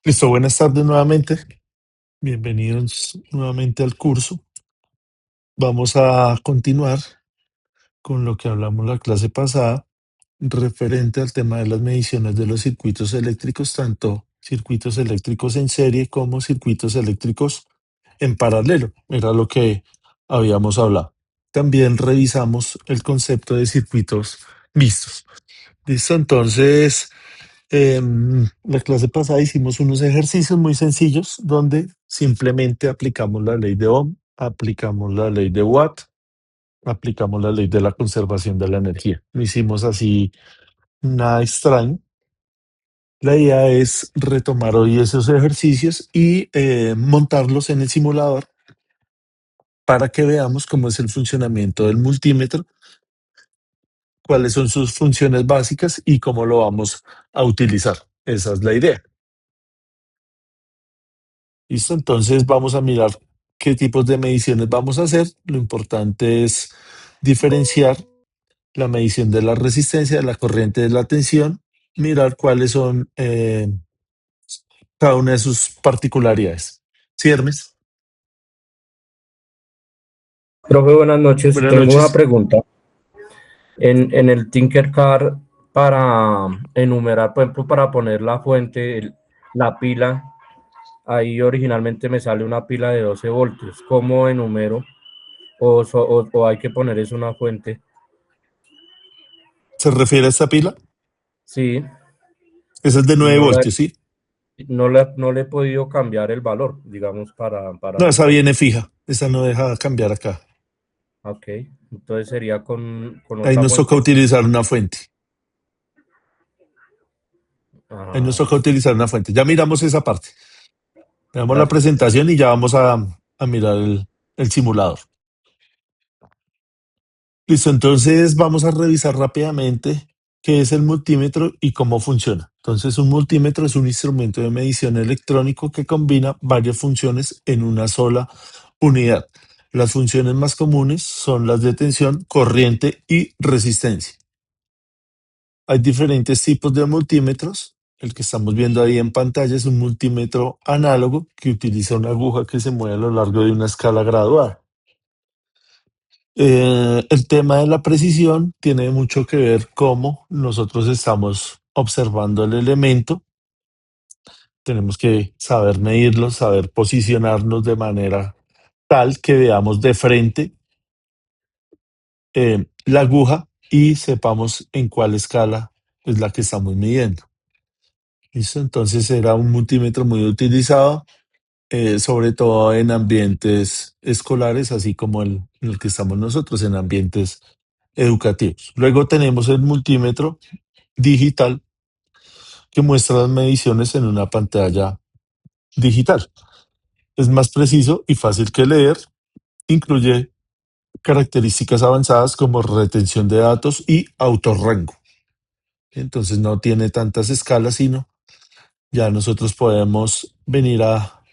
Listo, buenas tardes nuevamente. Bienvenidos nuevamente al curso. Vamos a continuar con lo que hablamos la clase pasada referente al tema de las mediciones de los circuitos eléctricos, tanto circuitos eléctricos en serie como circuitos eléctricos en paralelo. Era lo que habíamos hablado. También revisamos el concepto de circuitos mixtos. Listo, entonces la clase pasada hicimos unos ejercicios muy sencillos donde simplemente aplicamos la ley de Ohm, aplicamos la ley de Watt, aplicamos la ley de la conservación de la energía. No hicimos así nada extraño. La idea es retomar hoy esos ejercicios y montarlos en el simulador para que veamos cómo es el funcionamiento del multímetro, cuáles son sus funciones básicas y cómo lo vamos a utilizar. Esa es la idea. ¿Listo? Entonces vamos a mirar qué tipos de mediciones vamos a hacer. Lo importante es diferenciar la medición de la resistencia, de la corriente, de la tensión, mirar cuáles son cada una de sus particularidades. ¿Sí, Hermes? Profe, buenas noches. Buenas Tengo una noches. pregunta. En el Tinkercad, para enumerar, por ejemplo, para poner la fuente, la pila, ahí originalmente me sale una pila de 12 voltios. ¿Cómo enumero? O hay que poner es una fuente. ¿Se refiere a esta pila? Sí, Esa es de y 9 voltios, ¿sí? no le he podido cambiar el valor, digamos, para No, esa poner. viene fija. Esa no deja cambiar acá. Ok, entonces sería con Ahí otra nos toca fuente. utilizar una fuente. Ahí nos Ah, toca utilizar una fuente. Ya miramos esa parte. Veamos la gracias. presentación y ya vamos a mirar el simulador. Listo, entonces vamos a revisar rápidamente qué es el multímetro y cómo funciona. Entonces, un multímetro es un instrumento de medición electrónico que combina varias funciones en una sola unidad. Las funciones más comunes son las de tensión, corriente y resistencia. Hay diferentes tipos de multímetros. El que estamos viendo ahí en pantalla es un multímetro análogo que utiliza una aguja que se mueve a lo largo de una escala graduada. El tema de la precisión tiene mucho que ver cómo nosotros estamos observando el elemento. Tenemos que saber medirlo, saber posicionarnos de manera tal que veamos de frente la aguja y sepamos en cuál escala es la que estamos midiendo. ¿Listo? Entonces era un multímetro muy utilizado, sobre todo en ambientes escolares, así como en el que estamos nosotros, en ambientes educativos. Luego tenemos el multímetro digital que muestra las mediciones en una pantalla digital. Es más preciso y fácil que leer, incluye características avanzadas como retención de datos y autorrango. Entonces no tiene tantas escalas, sino ya nosotros podemos venir a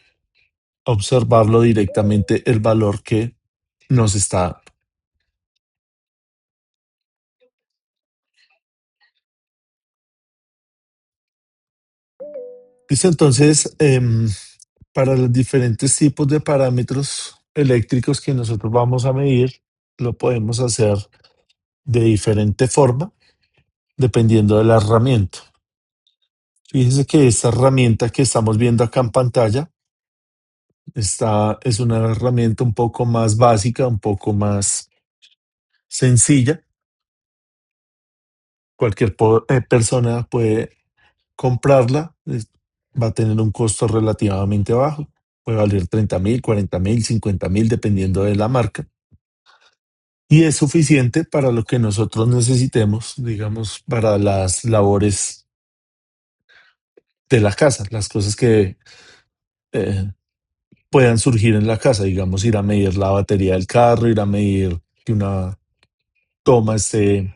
observarlo directamente el valor que nos está dando. Listo, entonces, para los diferentes tipos de parámetros eléctricos que nosotros vamos a medir, lo podemos hacer de diferente forma dependiendo de la herramienta. Fíjese que esta herramienta que estamos viendo acá en pantalla es una herramienta un poco más básica, un poco más sencilla. Cualquier persona puede comprarla, va a tener un costo relativamente bajo, puede valer 30.000, 40.000, 50.000, dependiendo de la marca, y es suficiente para lo que nosotros necesitemos, digamos, para las labores de la casa, las cosas que eh, puedan surgir en la casa, digamos, ir a medir la batería del carro, ir a medir que una toma esté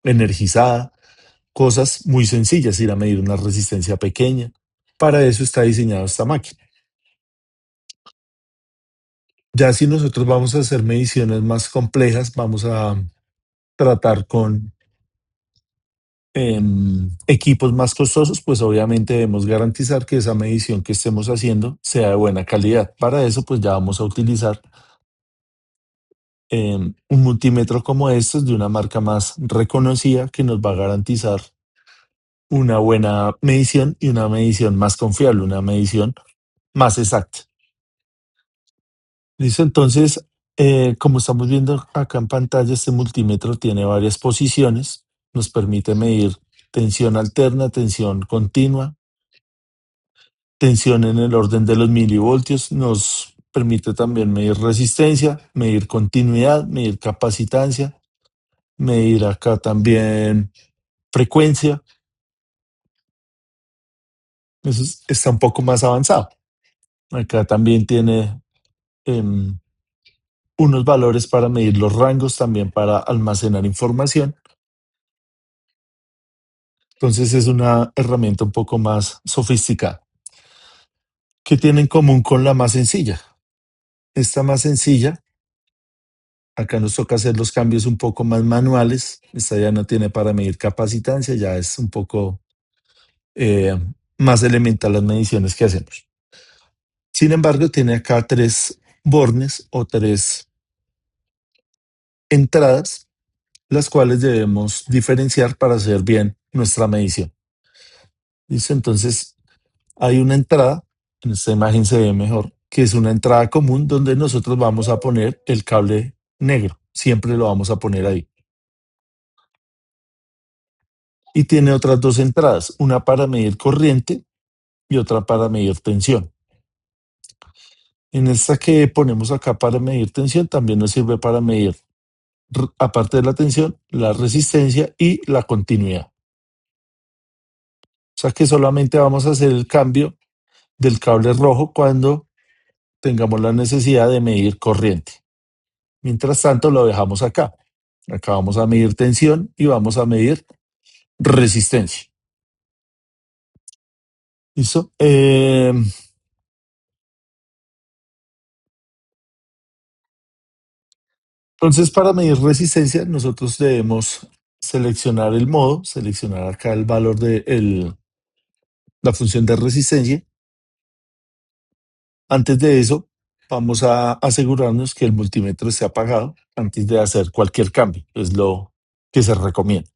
energizada, cosas muy sencillas, ir a medir una resistencia pequeña. Para eso está diseñada esta máquina. Ya si nosotros vamos a hacer mediciones más complejas, vamos a tratar con equipos más costosos, pues obviamente debemos garantizar que esa medición que estemos haciendo sea de buena calidad. Para eso, pues ya vamos a utilizar un multímetro como estos de una marca más reconocida que nos va a garantizar una buena medición y una medición más confiable, una medición más exacta. Listo, entonces, como estamos viendo acá en pantalla, este multímetro tiene varias posiciones, nos permite medir tensión alterna, tensión continua, tensión en el orden de los milivoltios, nos permite también medir resistencia, medir continuidad, medir capacitancia, medir acá también frecuencia. Está un poco más avanzado. Acá también tiene em, unos valores para medir los rangos, también para almacenar información. Entonces es una herramienta un poco más sofisticada. ¿Qué tiene en común con la más sencilla? Esta más sencilla, acá nos toca hacer los cambios un poco más manuales. Esta ya no tiene para medir capacitancia, ya es un poco eh, más elemental las mediciones que hacemos. Sin embargo, tiene acá tres bornes o tres entradas, las cuales debemos diferenciar para hacer bien nuestra medición. ¿Listo? Entonces, hay una entrada, en esta imagen se ve mejor, que es una entrada común donde nosotros vamos a poner el cable negro. Siempre lo vamos a poner ahí. Y tiene otras dos entradas, una para medir corriente y otra para medir tensión. En esta que ponemos acá para medir tensión, también nos sirve para medir, aparte de la tensión, la resistencia y la continuidad. O sea que solamente vamos a hacer el cambio del cable rojo cuando tengamos la necesidad de medir corriente. Mientras tanto, lo dejamos acá. Acá vamos a medir tensión y vamos a medir resistencia. ¿Listo? Entonces, para medir resistencia, nosotros debemos seleccionar el modo, seleccionar acá el valor de la función de resistencia. Antes de eso, vamos a asegurarnos que el multímetro esté apagado antes de hacer cualquier cambio. Es lo que se recomienda.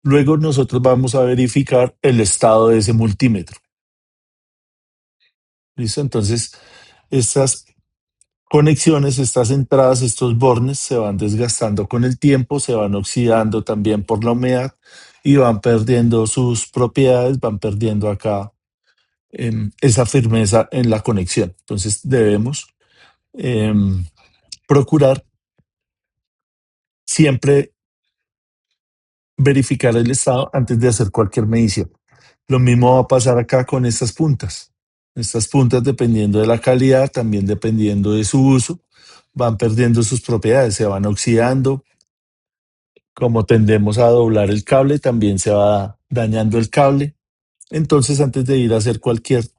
Luego nosotros vamos a verificar el estado de ese multímetro. ¿Listo? Entonces, estas conexiones, estas entradas, estos bornes se van desgastando con el tiempo, se van oxidando también por la humedad y van perdiendo sus propiedades, van perdiendo acá esa firmeza en la conexión. Entonces debemos em, procurar siempre verificar el estado antes de hacer cualquier medición. Lo mismo va a pasar acá con estas puntas. Estas puntas, dependiendo de la calidad, también dependiendo de su uso, van perdiendo sus propiedades, se van oxidando. Como tendemos a doblar el cable, también se va dañando el cable. Entonces, antes de ir a hacer cualquier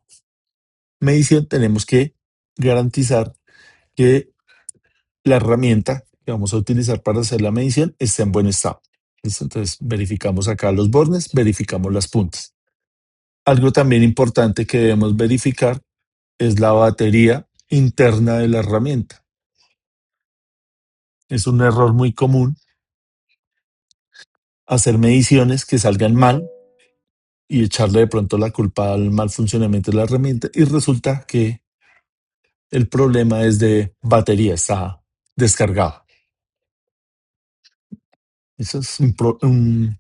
medición, tenemos que garantizar que la herramienta que vamos a utilizar para hacer la medición esté en buen estado. ¿Listo? Entonces, verificamos acá los bornes, verificamos las puntas. Algo también importante que debemos verificar es la batería interna de la herramienta. Es un error muy común hacer mediciones que salgan mal y echarle de pronto la culpa al mal funcionamiento de la herramienta y resulta que el problema es de batería, está descargado. Eso es un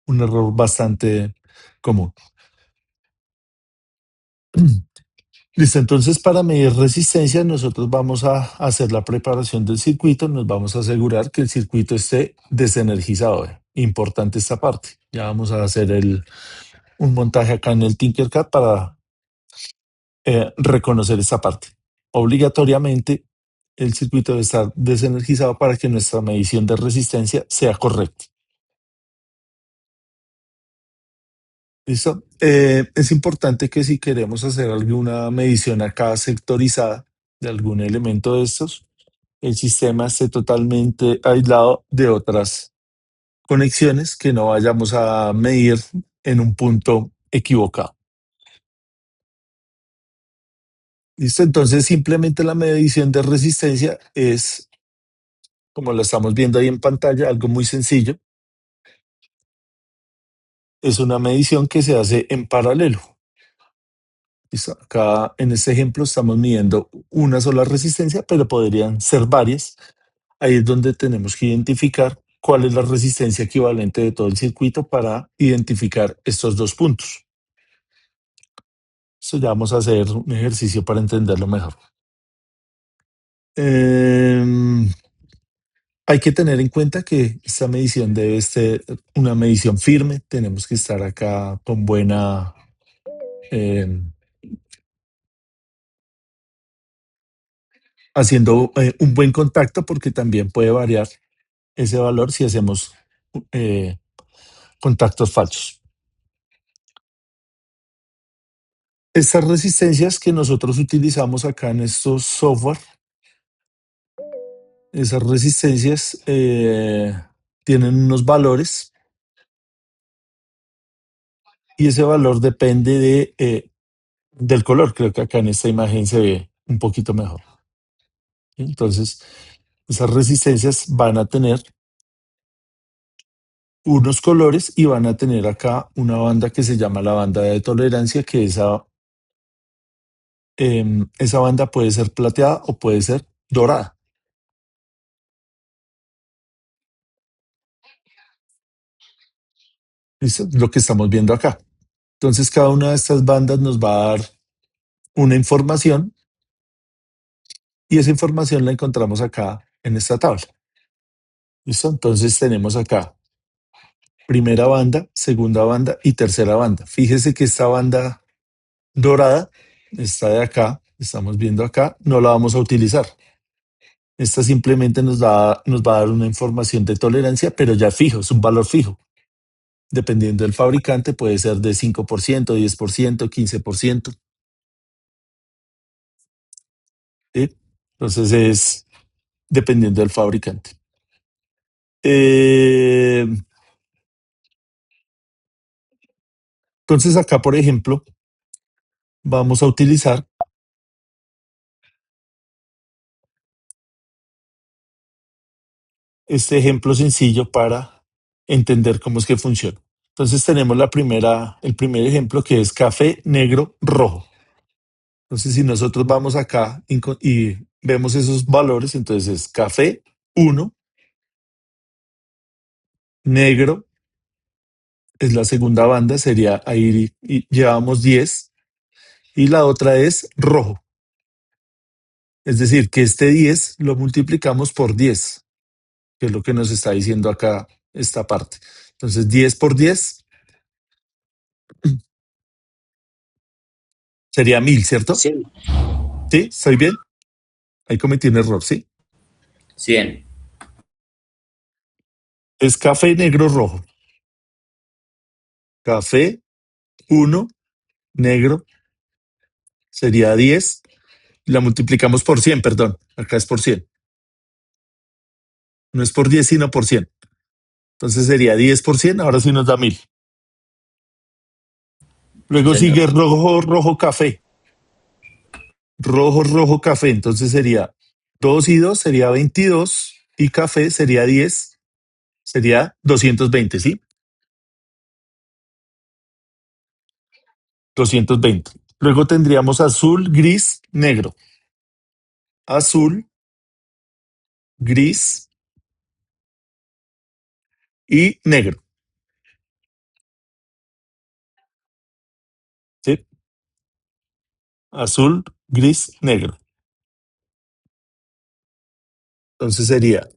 error bastante común. Listo, entonces para medir resistencia nosotros vamos a hacer la preparación del circuito, nos vamos a asegurar que el circuito esté desenergizado. Importante esta parte. Ya vamos a hacer un montaje acá en el Tinkercad para reconocer esta parte. Obligatoriamente el circuito debe estar desenergizado para que nuestra medición de resistencia sea correcta. ¿Listo? Es importante que si queremos hacer alguna medición acá sectorizada de algún elemento de estos, el sistema esté totalmente aislado de otras conexiones que no vayamos a medir en un punto equivocado. ¿Listo? Entonces simplemente la medición de resistencia es, como lo estamos viendo ahí en pantalla, algo muy sencillo. Es una medición que se hace en paralelo. ¿Listo? Acá en este ejemplo estamos midiendo una sola resistencia, pero podrían ser varias. Ahí es donde tenemos que identificar cuál es la resistencia equivalente de todo el circuito para identificar estos dos puntos. Eso ya vamos a hacer un ejercicio para entenderlo mejor. Eh, Hay que tener en cuenta que esta medición debe ser una medición firme. Tenemos que estar acá con buena, eh, haciendo un buen contacto, porque también puede variar ese valor si hacemos eh, contactos falsos. Estas resistencias que nosotros utilizamos acá en estos software, esas resistencias tienen unos valores y ese valor depende del color. Creo que acá en esta imagen se ve un poquito mejor. Entonces, esas resistencias van a tener unos colores y van a tener acá una banda que se llama la banda de tolerancia, que esa banda puede ser plateada o puede ser dorada. ¿Listo? Lo que estamos viendo acá. Entonces, cada una de estas bandas nos va a dar una información y esa información la encontramos acá en esta tabla. ¿Listo? Entonces, tenemos acá primera banda, segunda banda y tercera banda. Fíjese que esta banda dorada, esta de acá, estamos viendo acá, no la vamos a utilizar. Esta simplemente nos va a dar una información de tolerancia, pero ya fijo, es un valor fijo. Dependiendo del fabricante, puede ser de 5%, 10%, 15%. ¿Sí? Entonces es dependiendo del fabricante. Eh, entonces acá, por ejemplo, vamos a utilizar este ejemplo sencillo para entender cómo es que funciona. Entonces tenemos el primer ejemplo, que es café, negro, rojo. Entonces si nosotros vamos acá y vemos esos valores, entonces es café 1, negro es la segunda banda, sería ahí y llevamos 10 y la otra es rojo. Es decir, que este 10 lo multiplicamos por 10, que es lo que nos está diciendo acá esta parte. Entonces 10 por 10 sería 1000, ¿cierto? 100. ¿Sí? ¿Estoy bien? Ahí cometí un error, ¿sí? 100. Es café, negro, rojo. Café 1, negro sería 10. La multiplicamos por 100, perdón. Acá es por 100. No es por 10, sino por 100. Entonces sería 10 por 100, ahora sí nos da 1000. Luego Señor. sigue rojo, rojo, café. Rojo, rojo, café. Entonces sería 2 y 2 sería 22 y café sería 10, sería 220, ¿sí? 220. Luego tendríamos azul, gris, negro. Azul, gris y negro, ¿sí? Azul, gris, negro. Entonces sería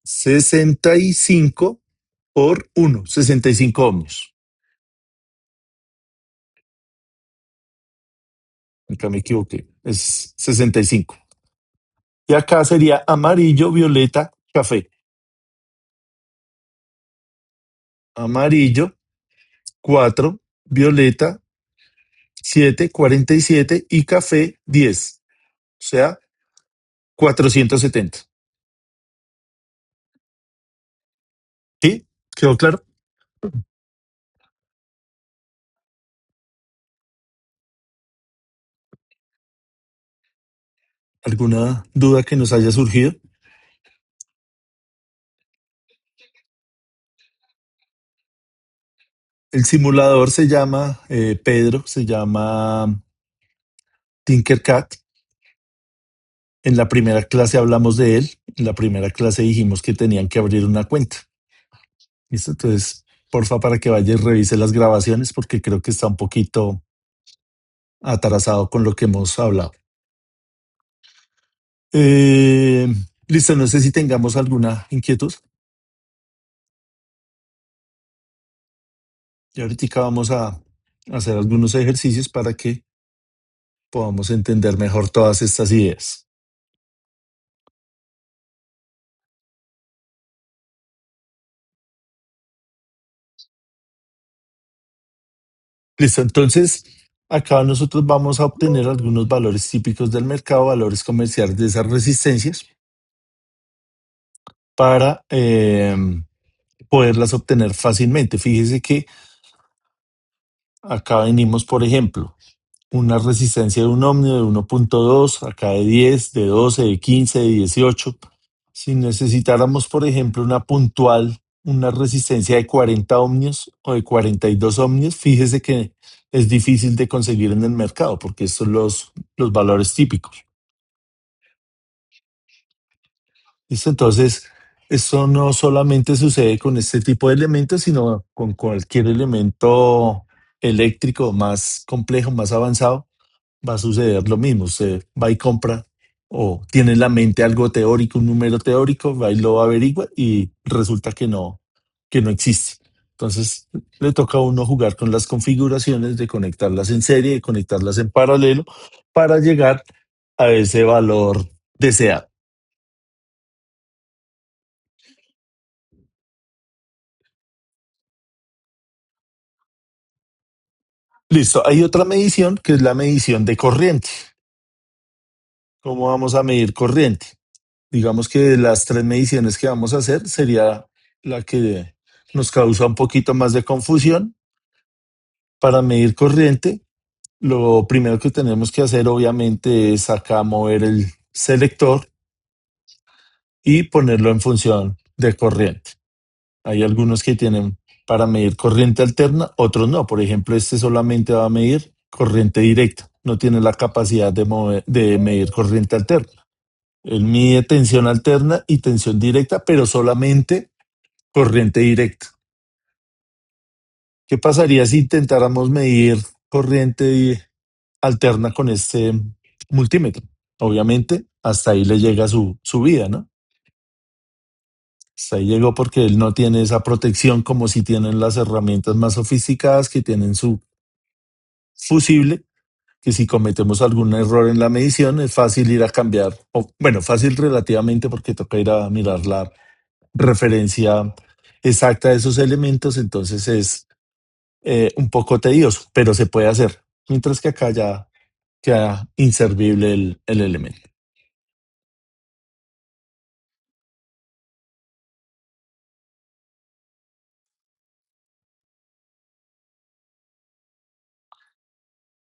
65 por 1, 65 ohmios. Acá me equivoqué, es 65. Y acá sería amarillo, violeta, café. Amarillo, 4, violeta, 7, 47 y café, 10. O sea, 470. ¿Sí? ¿Quedó claro? ¿Alguna duda que nos haya surgido? El simulador se llama, Pedro, se llama Tinkercad. En la primera clase hablamos de él. En la primera clase dijimos que tenían que abrir una cuenta. ¿Listo? Entonces, porfa, para que vaya y revise las grabaciones, porque creo que está un poquito atrasado con lo que hemos hablado. Eh, Listo, no sé si tengamos alguna inquietud. Y ahorita vamos a hacer algunos ejercicios para que podamos entender mejor todas estas ideas. Listo, entonces acá nosotros vamos a obtener algunos valores típicos del mercado, valores comerciales de esas resistencias para poderlas obtener fácilmente. Fíjese que acá venimos, por ejemplo, una resistencia de un ohmio de 1.2, acá de 10, de 12, de 15, de 18. Si necesitáramos, por ejemplo, una puntual, una resistencia de 40 ohmios o de 42 ohmios, fíjese que es difícil de conseguir en el mercado porque estos son los valores típicos. ¿Listo? Entonces, eso no solamente sucede con este tipo de elementos, sino con cualquier elemento eléctrico más complejo, más avanzado va a suceder lo mismo. Usted va y compra o tiene en la mente algo teórico, un número teórico, va y lo averigua y resulta que no existe. Entonces le toca a uno jugar con las configuraciones de conectarlas en serie, de conectarlas en paralelo para llegar a ese valor deseado. Listo, hay otra medición que es la medición de corriente. ¿Cómo vamos a medir corriente? Digamos que de las tres mediciones que vamos a hacer sería la que nos causa un poquito más de confusión. Para medir corriente, lo primero que tenemos que hacer obviamente es acá mover el selector y ponerlo en función de corriente. Hay algunos que tienen para medir corriente alterna, otros no. Por ejemplo, este solamente va a medir corriente directa, no tiene la capacidad de medir corriente alterna. Él mide tensión alterna y tensión directa, pero solamente corriente directa. ¿Qué pasaría si intentáramos medir corriente alterna con este multímetro? Obviamente, hasta ahí le llega su vida, ¿no? Hasta ahí llegó porque él no tiene esa protección como si tienen las herramientas más sofisticadas que tienen su fusible, que si cometemos algún error en la medición es fácil ir a cambiar, o bueno, fácil relativamente porque toca ir a mirar la referencia exacta de esos elementos, entonces es un poco tedioso, pero se puede hacer, mientras que acá ya queda inservible el elemento.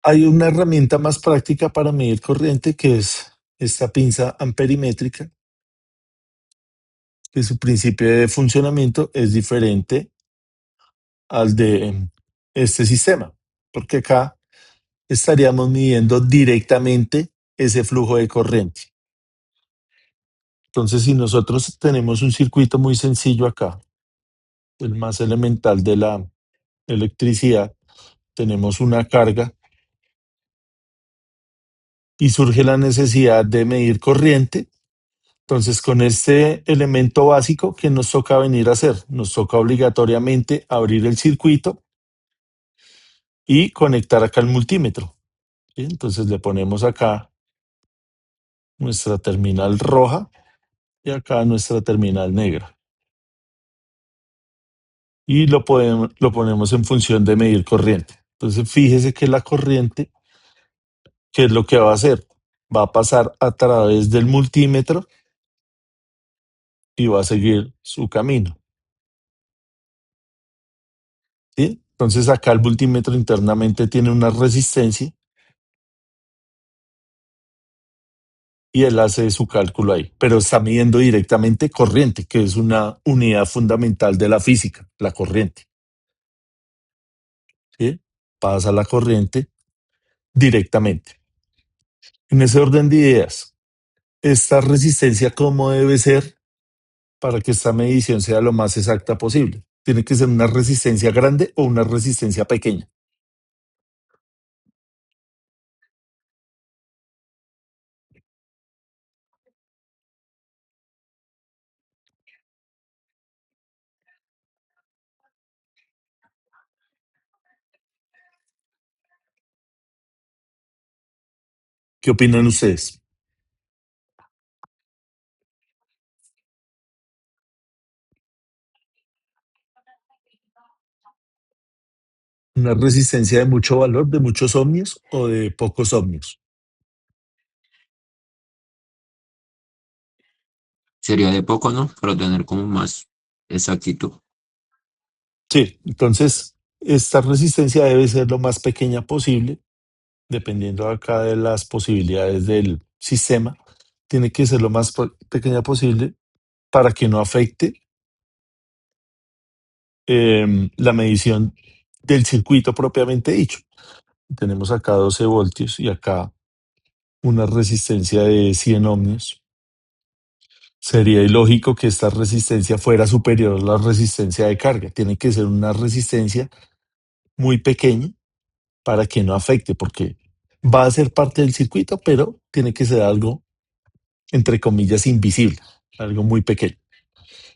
Hay una herramienta más práctica para medir corriente que es esta pinza amperimétrica, que su principio de funcionamiento es diferente al de este sistema, porque acá estaríamos midiendo directamente ese flujo de corriente. Entonces, si nosotros tenemos un circuito muy sencillo acá, el más elemental de la electricidad, tenemos una carga y surge la necesidad de medir corriente. Entonces, con este elemento básico, ¿qué nos toca venir a hacer? Nos toca obligatoriamente abrir el circuito y conectar acá el multímetro. ¿Sí? Entonces le ponemos acá nuestra terminal roja y acá nuestra terminal negra. Y lo ponemos en función de medir corriente. Entonces, fíjese que la corriente, ¿qué es lo que va a hacer? Va a pasar a través del multímetro y va a seguir su camino. Entonces acá el multímetro internamente tiene una resistencia y él hace su cálculo ahí, pero está midiendo directamente corriente, que es una unidad fundamental de la física, la corriente. ¿Sí? Pasa la corriente directamente. En ese orden de ideas, esta resistencia, ¿cómo debe ser para que esta medición sea lo más exacta posible? ¿Tiene que ser una resistencia grande o una resistencia pequeña? ¿Qué opinan ustedes? ¿Una resistencia de mucho valor, de muchos ohmios o de pocos ohmios? Sería de poco, ¿no? Para tener como más exactitud. Sí, entonces esta resistencia debe ser lo más pequeña posible, dependiendo acá de las posibilidades del sistema. Tiene que ser lo más pequeña posible para que no afecte la medición del circuito propiamente dicho. Tenemos acá 12 voltios y acá una resistencia de 100 ohmios. Sería ilógico que esta resistencia fuera superior a la resistencia de carga. Tiene que ser una resistencia muy pequeña para que no afecte, porque va a ser parte del circuito, pero tiene que ser algo, entre comillas, invisible, algo muy pequeño.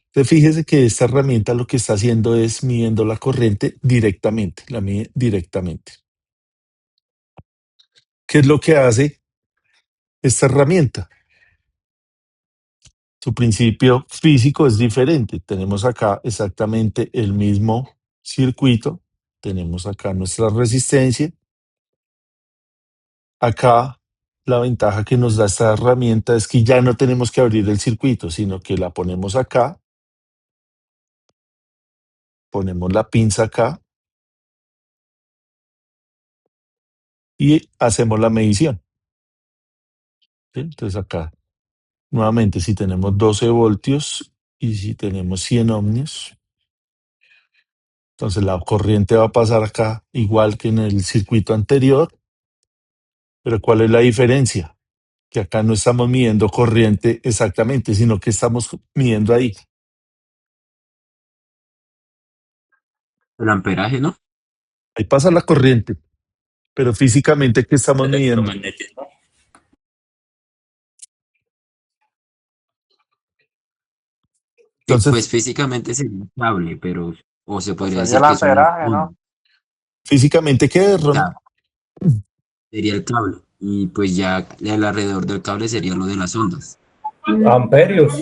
Entonces, fíjese que esta herramienta lo que está haciendo es midiendo la corriente directamente, la mide directamente. ¿Qué es lo que hace esta herramienta? Su principio físico es diferente. Tenemos acá exactamente el mismo circuito, tenemos acá nuestra resistencia. Acá la ventaja que nos da esta herramienta es que ya no tenemos que abrir el circuito, sino que la ponemos acá, ponemos la pinza acá y hacemos la medición. ¿Sí? Entonces acá, nuevamente, si tenemos 12 voltios y si tenemos 100 ohmios, entonces la corriente va a pasar acá igual que en el circuito anterior, pero ¿cuál es la diferencia? Que acá no estamos midiendo corriente exactamente, sino que estamos midiendo ahí. El amperaje, ¿no? Ahí pasa la corriente, pero físicamente, ¿qué estamos midiendo? Electromagnetismo. Pues Entonces, físicamente sería un cable, pero, o se Pues podría sería decir el que es una amperaje, onda. ¿no? físicamente, ¿qué, O Ronnie? sea, sería el cable. Y pues ya el alrededor del cable sería lo de las ondas. Amperios.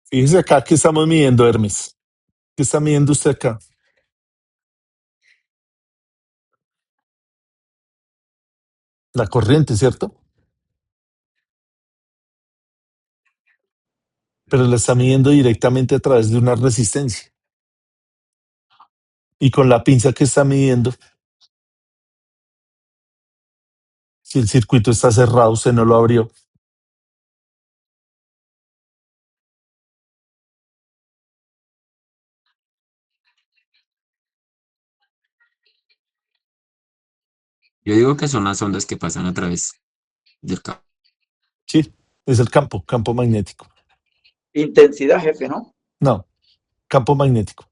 Fíjese acá que estamos midiendo, Hermes. ¿Qué está midiendo usted acá? La corriente, ¿cierto? Pero la está midiendo directamente a través de una resistencia. Y con la pinza que está midiendo, si el circuito está cerrado, usted no lo abrió. Yo digo que son las ondas que pasan a través del cable. Sí, es el campo magnético. Intensidad, jefe, ¿no? No, campo magnético.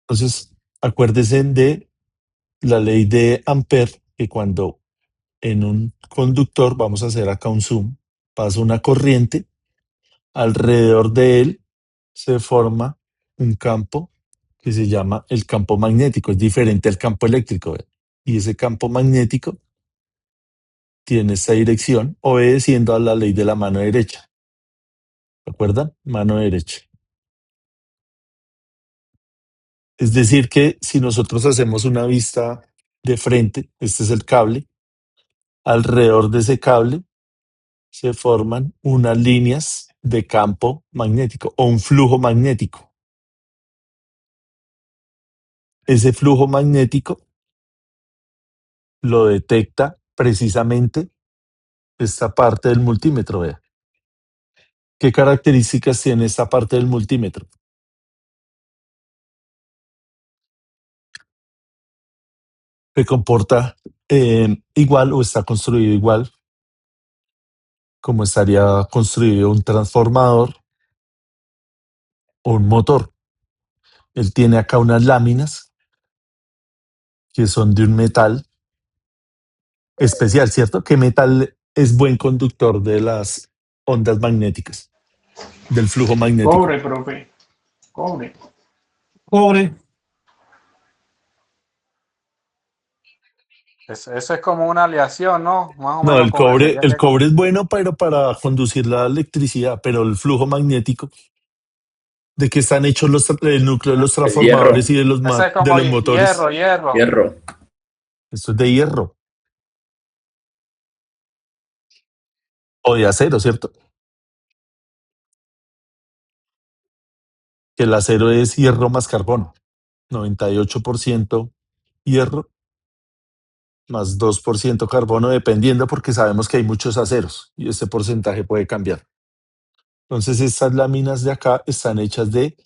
Entonces, acuérdese de la ley de Ampère, que cuando en un conductor, vamos a hacer acá un zoom, pasa una corriente, alrededor de él se forma un campo que se llama el campo magnético, es diferente al campo eléctrico. ¿Ve? Y ese campo magnético tiene esta dirección obedeciendo a la ley de la mano derecha. ¿Se acuerdan? Mano derecha. Es decir, que si nosotros hacemos una vista de frente, este es el cable, alrededor de ese cable se forman unas líneas de campo magnético o un flujo magnético. Ese flujo magnético lo detecta precisamente esta parte del multímetro. Vea. ¿Qué características tiene esta parte del multímetro? Se comporta igual o está construido igual como estaría construido un transformador o un motor. Él tiene acá unas láminas que son de un metal especial, ¿cierto? ¿Qué metal es buen conductor de las ondas magnéticas, del flujo magnético? Cobre, profe. Cobre. Cobre. Eso es como una aleación, ¿no? Más o No, menos como sería el que cobre es bueno, pero para conducir la electricidad, pero el flujo magnético, ¿de qué están hechos el núcleo de los Es hierro, transformadores y de ese es de como los motores? hierro. hierro. Esto es de hierro o de acero, ¿cierto? Que el acero es hierro más carbono, 98% hierro más 2% carbono, dependiendo porque sabemos que hay muchos aceros y este porcentaje puede cambiar. Entonces, estas láminas de acá están hechas de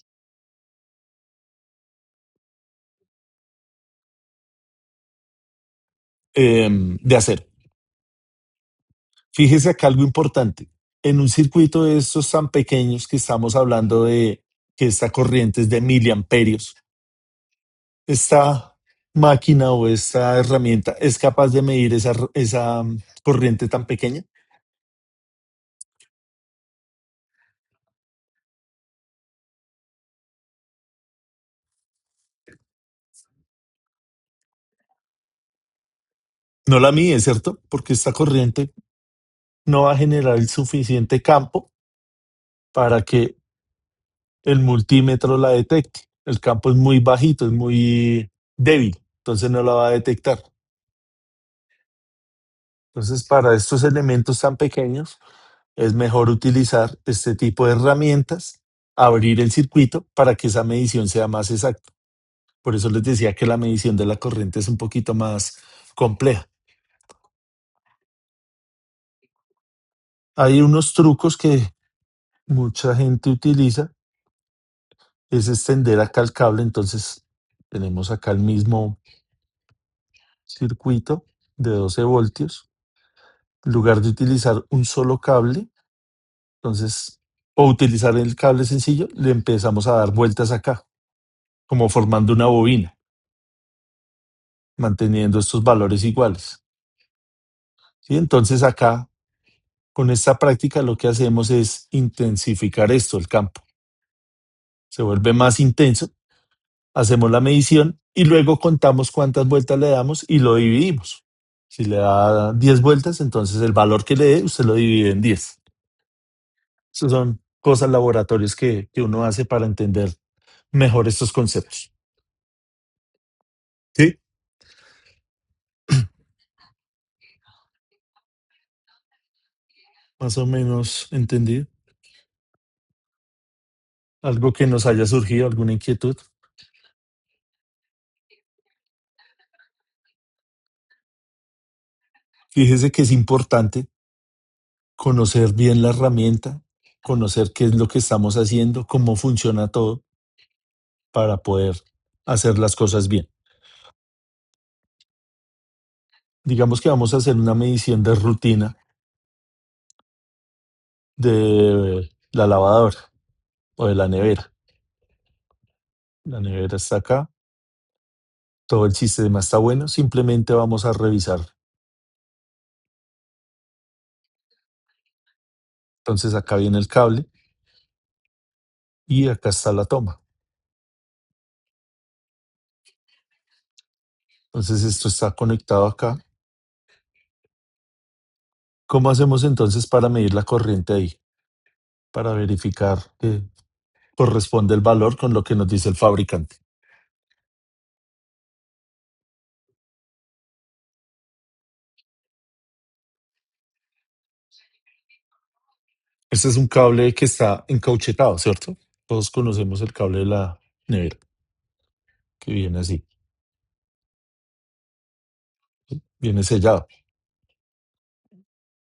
acero. Fíjese acá algo importante. En un circuito de estos tan pequeños que estamos hablando de que esta corriente es de miliamperios, esta máquina o esta herramienta es capaz de medir esa corriente tan pequeña. No la mide, ¿cierto? Porque esta corriente no va a generar el suficiente campo para que el multímetro la detecte. El campo es muy bajito, es muy débil, entonces no la va a detectar. Entonces, para estos elementos tan pequeños, es mejor utilizar este tipo de herramientas, abrir el circuito para que esa medición sea más exacta. Por eso les decía que la medición de la corriente es un poquito más compleja. Hay unos trucos que mucha gente utiliza, es extender acá el cable, entonces tenemos acá el mismo circuito de 12 voltios. En lugar de utilizar un solo cable, entonces, o utilizar el cable sencillo, le empezamos a dar vueltas acá, como formando una bobina, manteniendo estos valores iguales. ¿Sí? Entonces acá, con esta práctica, lo que hacemos es intensificar esto, el campo. Se vuelve más intenso, hacemos la medición y luego contamos cuántas vueltas le damos y lo dividimos. Si le da 10 vueltas, entonces el valor que le dé, usted lo divide en 10. Esas son cosas laboratorios que uno hace para entender mejor estos conceptos. ¿Sí? Más o menos entendido. Algo que nos haya surgido, alguna inquietud. Fíjese que es importante conocer bien la herramienta, conocer qué es lo que estamos haciendo, cómo funciona todo para poder hacer las cosas bien. Digamos que vamos a hacer una medición de rutina de la lavadora o de la nevera. La nevera está acá, todo el sistema está bueno, simplemente vamos a revisar. Entonces acá viene el cable y acá está la toma. Entonces esto está conectado acá. ¿Cómo hacemos entonces para medir la corriente ahí? Para verificar que corresponde el valor con lo que nos dice el fabricante. Este es un cable que está encauchetado, ¿cierto? Todos conocemos el cable de la nevera, que viene así, viene sellado.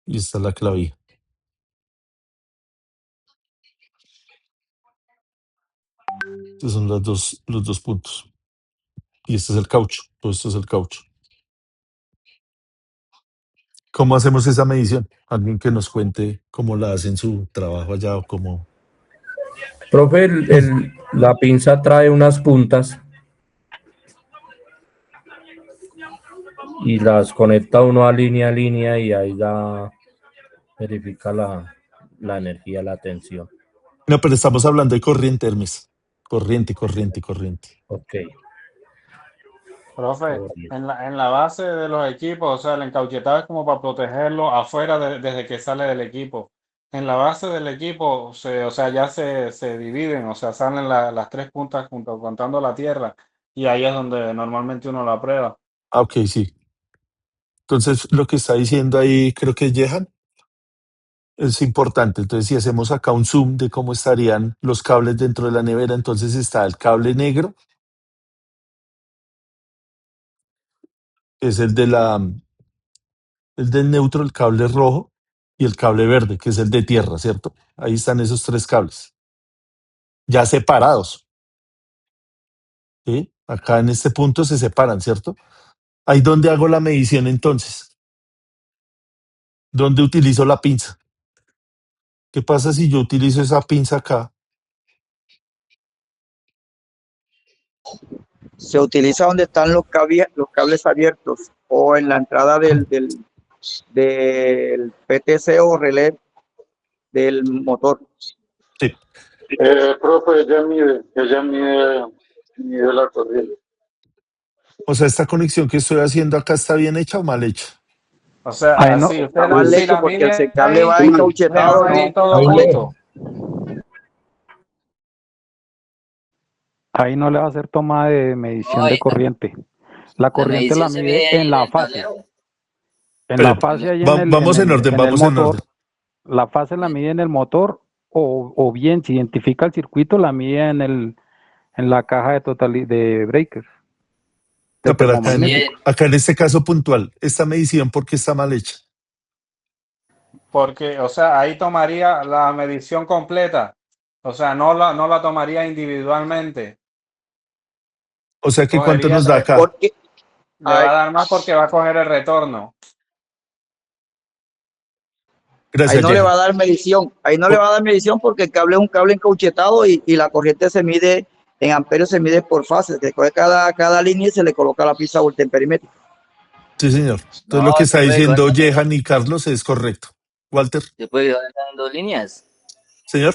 Y esta es la clavija. Estos son los dos puntos. Y este es el caucho. Todo esto es el caucho. ¿Cómo hacemos esa medición? Alguien que nos cuente cómo la hace en su trabajo allá o cómo. Profe, la pinza trae unas puntas y las conecta uno a línea y ahí ya verifica la energía, la tensión. No, pero estamos hablando de corriente, Hermes. Corriente. Ok. Profe, en la base de los equipos, o sea, el encauchetado es como para protegerlo afuera desde que sale del equipo. En la base del equipo, o sea, ya se dividen, o sea, salen las tres puntas junto contando la tierra y ahí es donde normalmente uno la prueba. Ah, ok, sí. Entonces, lo que está diciendo ahí, creo que es Jehan, es importante. Entonces, si hacemos acá un zoom de cómo estarían los cables dentro de la nevera, entonces está el cable negro, que es el del neutro, el cable rojo, y el cable verde, que es el de tierra, ¿cierto? Ahí están esos tres cables, ya separados, ¿sí? Acá en este punto se separan, ¿cierto? Ahí donde hago la medición entonces, donde utilizo la pinza. ¿Qué pasa si yo utilizo esa pinza acá? Se utiliza donde están los cables abiertos o en la entrada del PTC o relé del motor. Sí. Profe, ella mide la corriente. O sea, esta conexión que estoy haciendo acá está bien hecha o mal hecha. O sea, Ahí no, si usted Está mal si hecho la porque el mide cable ahí, va le va encauchetado, a medir ¿no? todo ahí junto. ahí no le va a hacer toma de medición No, de corriente. La corriente la medición se mide mide en en la el fase. tablero. En la Pero fase ahí en vamos en orden, el vamos en orden. motor, la fase la mide en el motor o bien si identifica el circuito la mide en la caja de breakers, de No, pero acá Sí, termomagnético. acá en este caso puntual, esta medición, ¿por qué está mal hecha? Porque, o sea, ahí tomaría la medición completa. O sea, no la tomaría individualmente. O sea, que ¿cuánto Cogería, nos da acá? Porque le va a dar más porque va a coger el retorno. ahí Gracias, no le va Jehan. a dar medición. Ahí no le va a dar medición porque el cable es un cable encauchetado y la corriente se mide en amperios, se mide por fase. Se coge cada línea y se le coloca la pinza voltamperimétrica. Sí, señor. no, Entonces lo que se está puede coger diciendo también, Jehan y Carlos es correcto. Walter, se puede coger en 2 líneas. señor.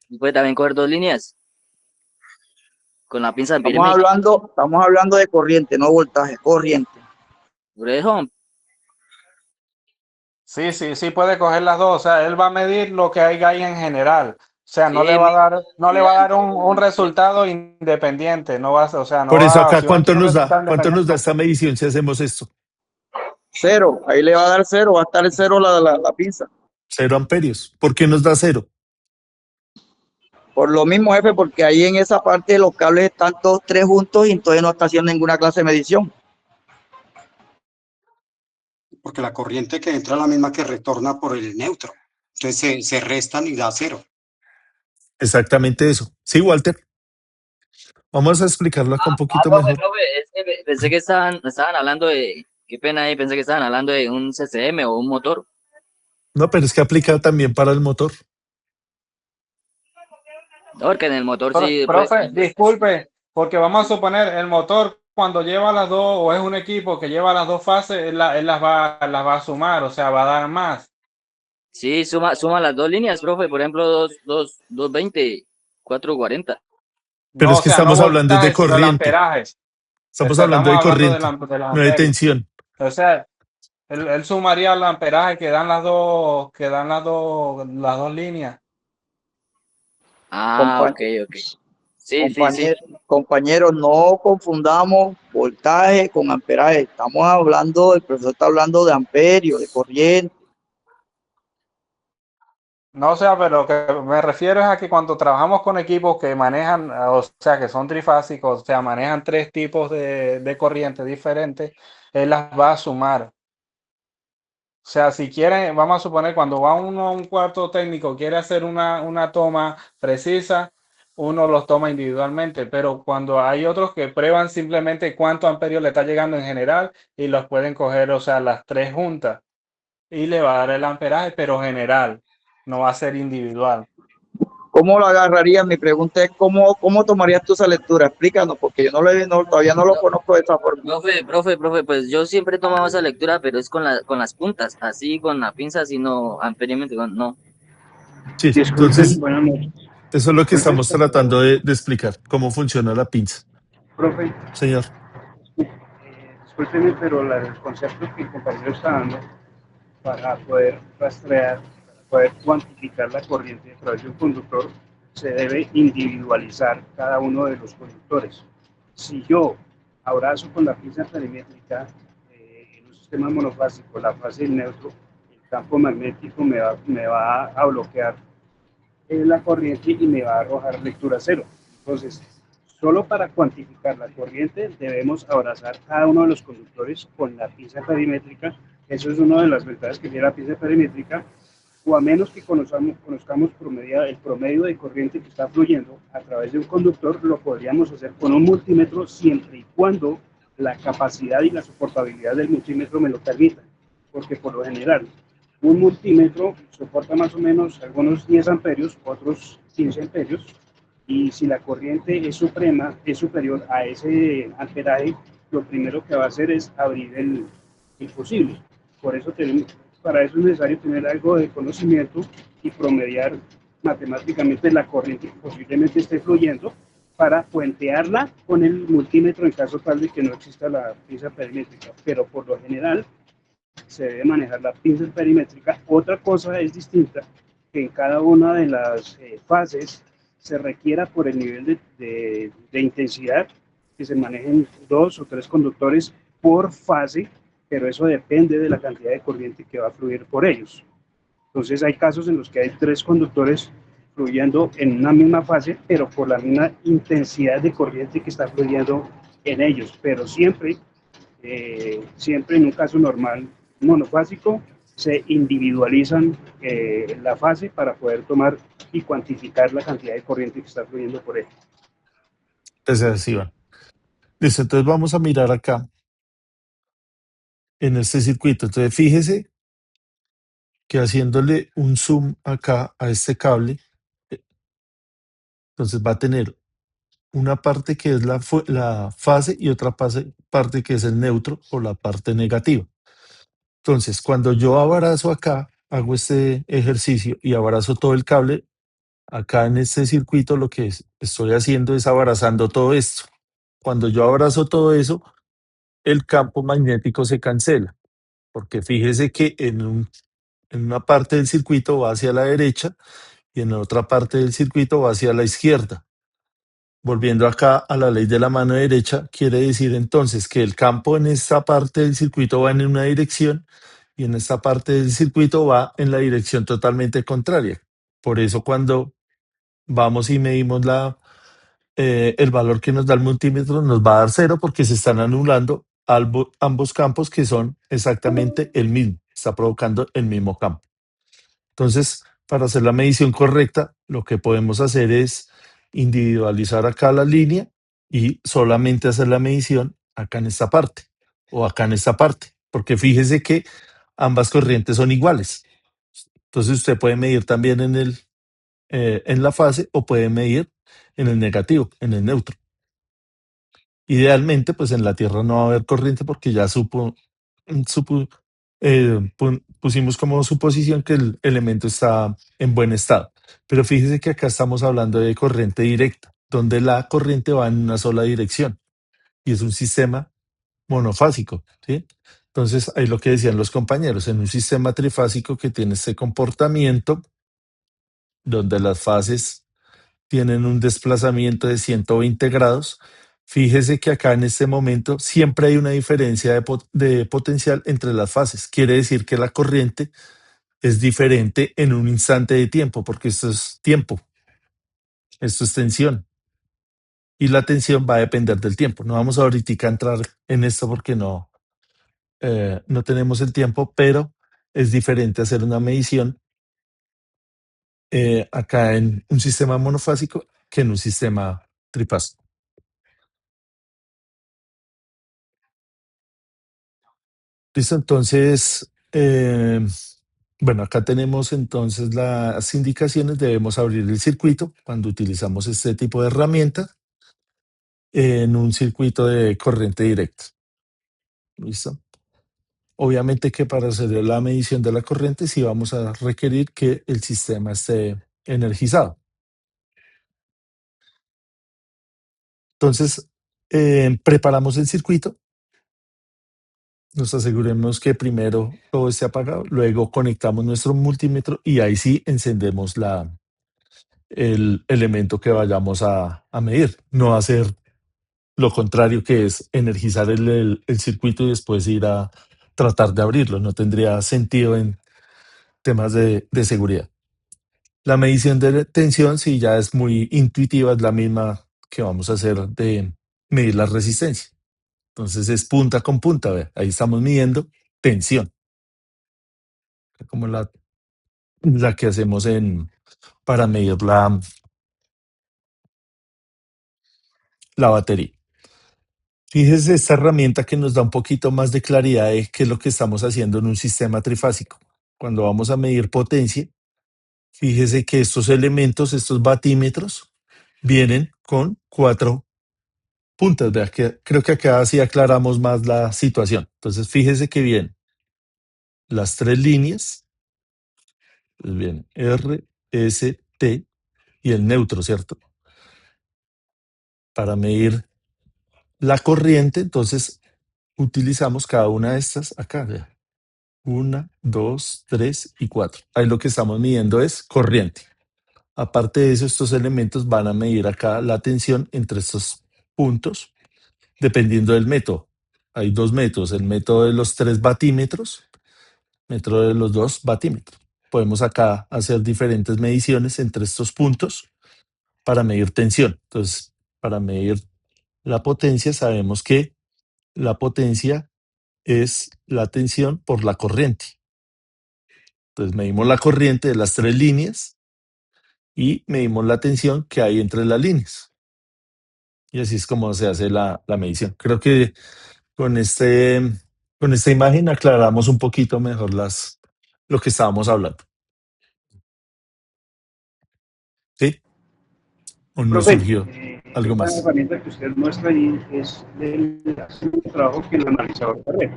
Se puede también coger 2 líneas con la pinza firme. Estamos hablando de corriente, no voltaje, corriente. Por eso, Sí, puede coger las dos. O sea, él va a medir lo que hay ahí en general. O sea, sí, no le va a dar, no le va a dar un mira, resultado independiente. No va a, o sea, no Por eso va, acá, si va a decir ¿cuánto un nos da? resultado ¿Cuánto nos da independiente. esta medición si hacemos esto? Cero, ahí le va a dar cero, va a estar el cero la pinza. 0 amperios. ¿Por qué nos da 0? Por lo mismo, jefe, porque ahí en esa parte los cables están todos tres juntos y entonces no está haciendo ninguna clase de medición. Porque la corriente que entra es la misma que retorna por el neutro. Entonces se restan y da 0. Exactamente eso. Sí, Walter. Vamos a explicarlo acá un poquito mejor. profe, es que pensé que estaban hablando de, qué pena ahí, pensé que estaban hablando de un CCM o un motor. No, pero es que aplica también para el motor. No, porque en el motor sí, Profe, disculpe, porque vamos a suponer el motor cuando lleva las dos, o es un equipo que lleva las dos fases, él las va a sumar, o sea, va a dar más. sí, suma las 2 líneas, profe, por ejemplo, 220, 440. Pero No, es o que sea, no estamos hablando de voltaje, sino el corriente. amperaje. Estamos hablando Estamos de hablando corriente, del no de amperio. tensión. O sea, él sumaría el amperaje que dan las dos líneas. Ah, ok. Sí. Compañeros, no confundamos voltaje con amperaje. El profesor está hablando de amperio, de corriente. No, o sea, pero lo que me refiero es a que cuando trabajamos con equipos que manejan, o sea, que son trifásicos, o sea, manejan tres tipos de corrientes diferentes, él las va a sumar. O sea, si quieren, vamos a suponer, cuando va uno a un cuarto técnico, quiere hacer una toma precisa, uno los toma individualmente, pero cuando hay otros que prueban simplemente cuánto amperio le está llegando en general y los pueden coger, o sea, las tres juntas y le va a dar el amperaje, pero general, no va a ser individual. ¿Cómo lo agarrarías? Mi pregunta es, ¿cómo tomarías tú esa lectura? Explícanos, porque yo todavía no lo No, conozco de esa forma. profe, pues yo siempre he tomado esa lectura, pero es con las puntas, así con la pinza, así no, anteriormente, no. Sí, Disculpen, entonces buenas noches. eso es lo que Disculpen, estamos pero, tratando de explicar, cómo funciona la pinza. profe, Señor, discúlpeme, pero el concepto que el compañero está dando para poder rastrear, para poder cuantificar la corriente a través de un conductor, se debe individualizar cada uno de los conductores. Si yo abrazo con la pinza perimétrica en un sistema monofásico la fase del neutro, el campo magnético me va a bloquear la corriente y me va a arrojar lectura cero. Entonces, solo para cuantificar la corriente debemos abrazar cada uno de los conductores con la pinza perimétrica. Eso es una de las ventajas que tiene la pinza perimétrica, o a menos que conozcamos el promedio de corriente que está fluyendo a través de un conductor, lo podríamos hacer con un multímetro siempre y cuando la capacidad y la soportabilidad del multímetro me lo permita, porque por lo general un multímetro soporta más o menos algunos 10 amperios, otros 15 amperios, y si la corriente es superior a ese amperaje, lo primero que va a hacer es abrir el fusible. Por eso para eso es necesario tener algo de conocimiento y promediar matemáticamente la corriente que posiblemente esté fluyendo para puentearla con el multímetro en caso tal de que no exista la pinza perimétrica. Pero por lo general se debe manejar la pinza perimétrica. Otra cosa es distinta, que en cada una de las fases se requiera por el nivel de intensidad que se manejen 2 o 3 conductores por fase, pero eso depende de la cantidad de corriente que va a fluir por ellos. Entonces hay casos en los que hay 3 conductores fluyendo en una misma fase, pero por la misma intensidad de corriente que está fluyendo en ellos, pero siempre en un caso normal monofásico se individualizan la fase para poder tomar y cuantificar la cantidad de corriente que está fluyendo por él. ese es Iván. Listo, entonces vamos a mirar acá en este circuito. Entonces fíjese que haciéndole un zoom acá a este cable, entonces va a tener una parte que es la fase y otra parte que es el neutro o la parte negativa. Entonces, cuando yo abrazo acá, hago este ejercicio y abrazo todo el cable, acá en este circuito lo que estoy haciendo es abrazando todo esto. Cuando yo abrazo todo eso, el campo magnético se cancela, porque fíjese que en una parte del circuito va hacia la derecha y en la otra parte del circuito va hacia la izquierda. Volviendo acá a la ley de la mano derecha, quiere decir entonces que el campo en esta parte del circuito va en una dirección y en esta parte del circuito va en la dirección totalmente contraria. Por eso cuando vamos y medimos el valor que nos da el multímetro, nos va a dar cero porque se están anulando ambos campos que son exactamente el mismo, está provocando el mismo campo. Entonces, para hacer la medición correcta, lo que podemos hacer es individualizar acá la línea y solamente hacer la medición acá en esta parte o acá en esta parte, porque fíjese que ambas corrientes son iguales. Entonces usted puede medir también en la fase o puede medir en el negativo, en el neutro. Idealmente, pues en la Tierra no va a haber corriente porque ya pusimos como suposición que el elemento está en buen estado. Pero fíjese que acá estamos hablando de corriente directa, donde la corriente va en una sola dirección y es un sistema monofásico, ¿sí? Entonces, ahí lo que decían los compañeros, en un sistema trifásico que tiene este comportamiento, donde las fases tienen un desplazamiento de 120 grados, fíjese que acá en este momento siempre hay una diferencia de potencial entre las fases. Quiere decir que la corriente es diferente en un instante de tiempo, porque esto es tiempo, esto es tensión, y la tensión va a depender del tiempo. No vamos ahorita a entrar en esto porque no tenemos el tiempo, pero es diferente hacer una medición acá en un sistema monofásico que en un sistema trifásico. Listo, entonces, bueno, acá tenemos entonces las indicaciones. Debemos abrir el circuito cuando utilizamos este tipo de herramienta en un circuito de corriente directa. Listo. Obviamente que para hacer la medición de la corriente sí vamos a requerir que el sistema esté energizado. Entonces, preparamos el circuito, nos aseguremos que primero todo esté apagado, luego conectamos nuestro multímetro y ahí sí encendemos el elemento que vayamos a medir. No hacer lo contrario, que es energizar el circuito y después ir a tratar de abrirlo. No tendría sentido en temas de seguridad. La medición de tensión sí ya es muy intuitiva, es la misma que vamos a hacer de medir la resistencia. Entonces es punta con punta, ¿ve? Ahí estamos midiendo tensión, como la que hacemos para medir la batería. Fíjese esta herramienta que nos da un poquito más de claridad de qué es lo que estamos haciendo en un sistema trifásico. Cuando vamos a medir potencia, fíjese que estos elementos, estos batímetros, vienen con 4 puntas. Vea que creo que acá sí aclaramos más la situación. Entonces, fíjese que vienen las 3 líneas, pues bien, R, S, T y el neutro, ¿cierto? Para medir la corriente, entonces utilizamos cada una de estas acá. Vea. 1, 2, 3 y 4. Ahí lo que estamos midiendo es corriente. Aparte de eso, estos elementos van a medir acá la tensión entre estos puntos, dependiendo del método. Hay 2 métodos, el método de los 3 batímetros, método de los 2 batímetros. Podemos acá hacer diferentes mediciones entre estos puntos para medir tensión. Entonces, para medir la potencia, sabemos que la potencia es la tensión por la corriente. Entonces, medimos la corriente de las 3 líneas y medimos la tensión que hay entre las líneas. Y así es como se hace la medición. Creo que con, con esta imagen aclaramos un poquito mejor lo que estábamos hablando. ¿Sí? ¿O no Profe, surgió algo esta más? herramienta que usted muestra ahí es del mismo trabajo que el analizador de red.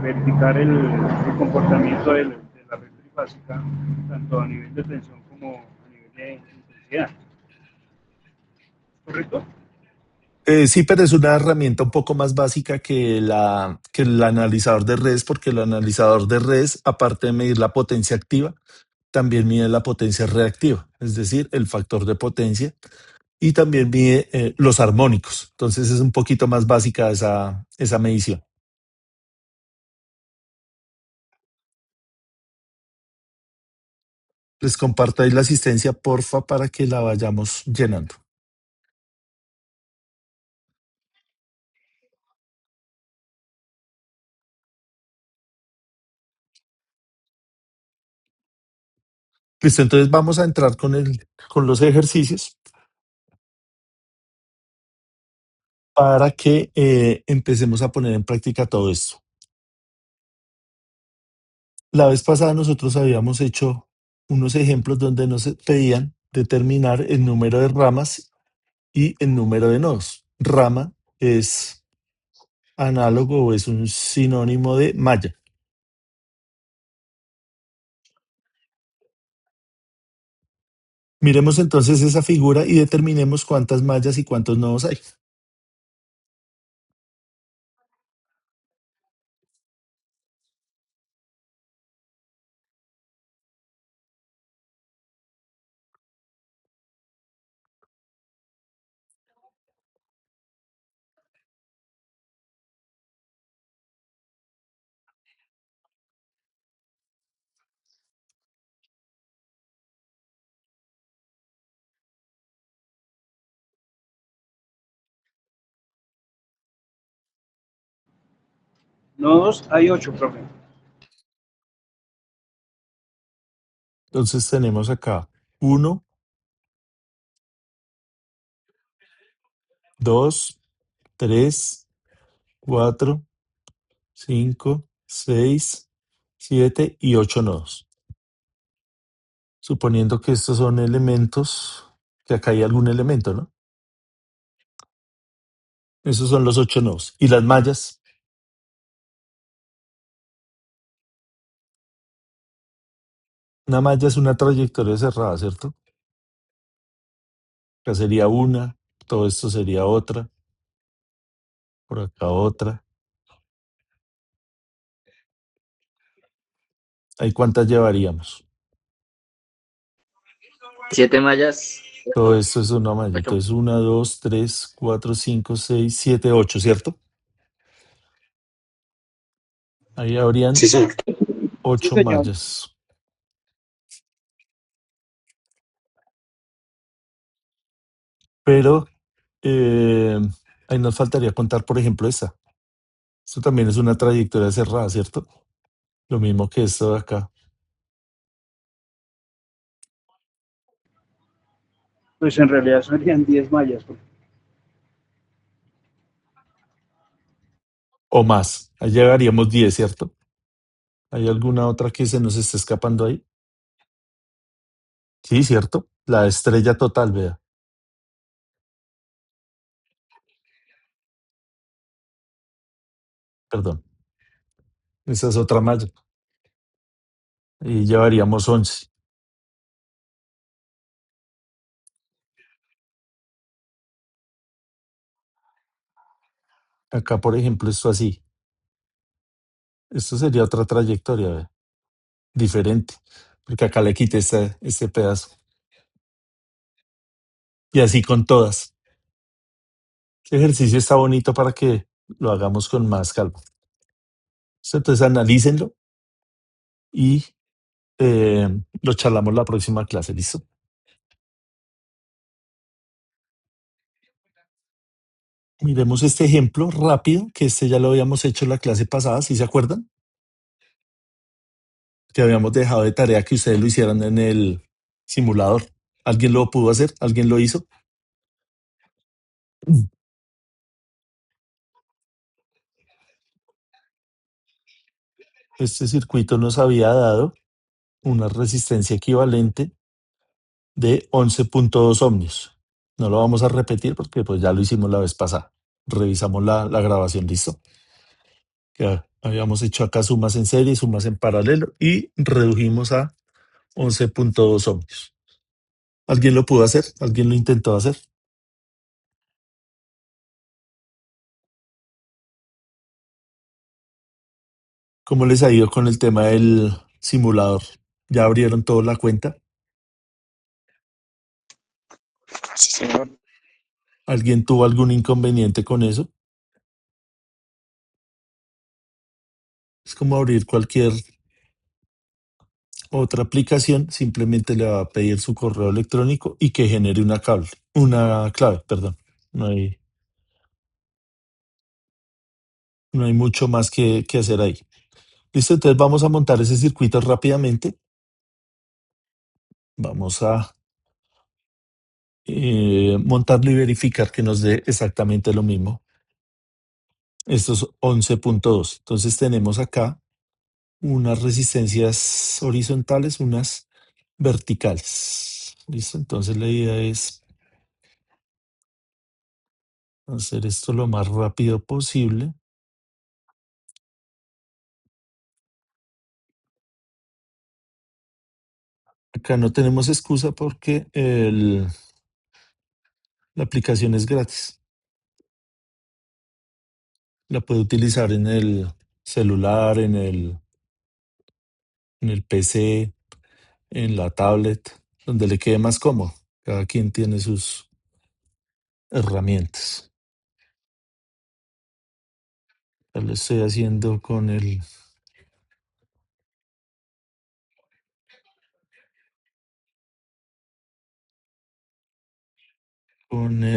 Verificar el comportamiento de la red trifásica, tanto a nivel de tensión como a nivel de intensidad. ¿Correcto? Sí, pero es una herramienta un poco más básica que el analizador de redes, porque el analizador de redes, aparte de medir la potencia activa, también mide la potencia reactiva, es decir, el factor de potencia, y también mide los armónicos. Entonces es un poquito más básica esa medición. Les comparto ahí la asistencia, porfa, para que la vayamos llenando. Listo, entonces vamos a entrar con los ejercicios para que empecemos a poner en práctica todo esto. La vez pasada nosotros habíamos hecho unos ejemplos donde nos pedían determinar el número de ramas y el número de nodos. Rama es análogo o es un sinónimo de malla. Miremos entonces esa figura y determinemos cuántas mallas y cuántos nodos hay. Nodos hay 8, profe. Entonces tenemos acá 1, 2, 3, 4, 5, 6, 7 y 8 nodos. Suponiendo que estos son elementos, que acá hay algún elemento, ¿no? Esos son los 8 nodos. Y las mallas, una malla es una trayectoria cerrada, ¿cierto? Acá sería una, todo esto sería otra, por acá otra. ¿Ahí cuántas llevaríamos? 7 mallas. Todo esto es una malla. 8. Entonces 1, 2, 3, 4, 5, 6, 7, 8, ¿cierto? Ahí habrían Sí, señor. Sí, 8 señor. mallas. Pero ahí nos faltaría contar, por ejemplo, esta. Esto también es una trayectoria cerrada, ¿cierto? Lo mismo que esto de acá. Pues en realidad serían 10 mallas, profe. O más. Ahí llegaríamos 10, ¿cierto? ¿Hay alguna otra que se nos esté escapando ahí? Sí, ¿cierto? La estrella total, vea. Perdón. Esa es otra malla. Y llevaríamos 11. Acá, por ejemplo, esto así. Esto sería otra trayectoria, vea. Diferente. Porque acá le quité este pedazo. Y así con todas. Este ejercicio está bonito para que lo hagamos con más calma. Entonces analícenlo y lo charlamos la próxima clase, ¿listo? Miremos este ejemplo rápido, que este ya lo habíamos hecho en la clase pasada, ¿sí se acuerdan? Que habíamos dejado de tarea que ustedes lo hicieran en el simulador. ¿Alguien lo pudo hacer? ¿Alguien lo hizo? Este circuito nos había dado una resistencia equivalente de 11.2 ohmios. No lo vamos a repetir porque pues ya lo hicimos la vez pasada. Revisamos la grabación, ¿listo? Que habíamos hecho acá sumas en serie, sumas en paralelo y redujimos a 11.2 ohmios. ¿Alguien lo pudo hacer? ¿Alguien lo intentó hacer? ¿Cómo les ha ido con el tema del simulador? ¿Ya abrieron toda la cuenta? Sí, señor. ¿Alguien tuvo algún inconveniente con eso? Es como abrir cualquier otra aplicación, simplemente le va a pedir su correo electrónico y que genere una clave, perdón. No hay, no hay mucho más que hacer ahí. Listo, entonces vamos a montar ese circuito rápidamente. Vamos a montarlo y verificar que nos dé exactamente lo mismo. Esto es 11.2. Entonces tenemos acá unas resistencias horizontales, unas verticales. ¿Listo? Entonces la idea es hacer esto lo más rápido posible. Acá no tenemos excusa porque la aplicación es gratis. La puede utilizar en el celular, en el PC, en la tablet, donde le quede más cómodo. Cada quien tiene sus herramientas. Ya lo estoy haciendo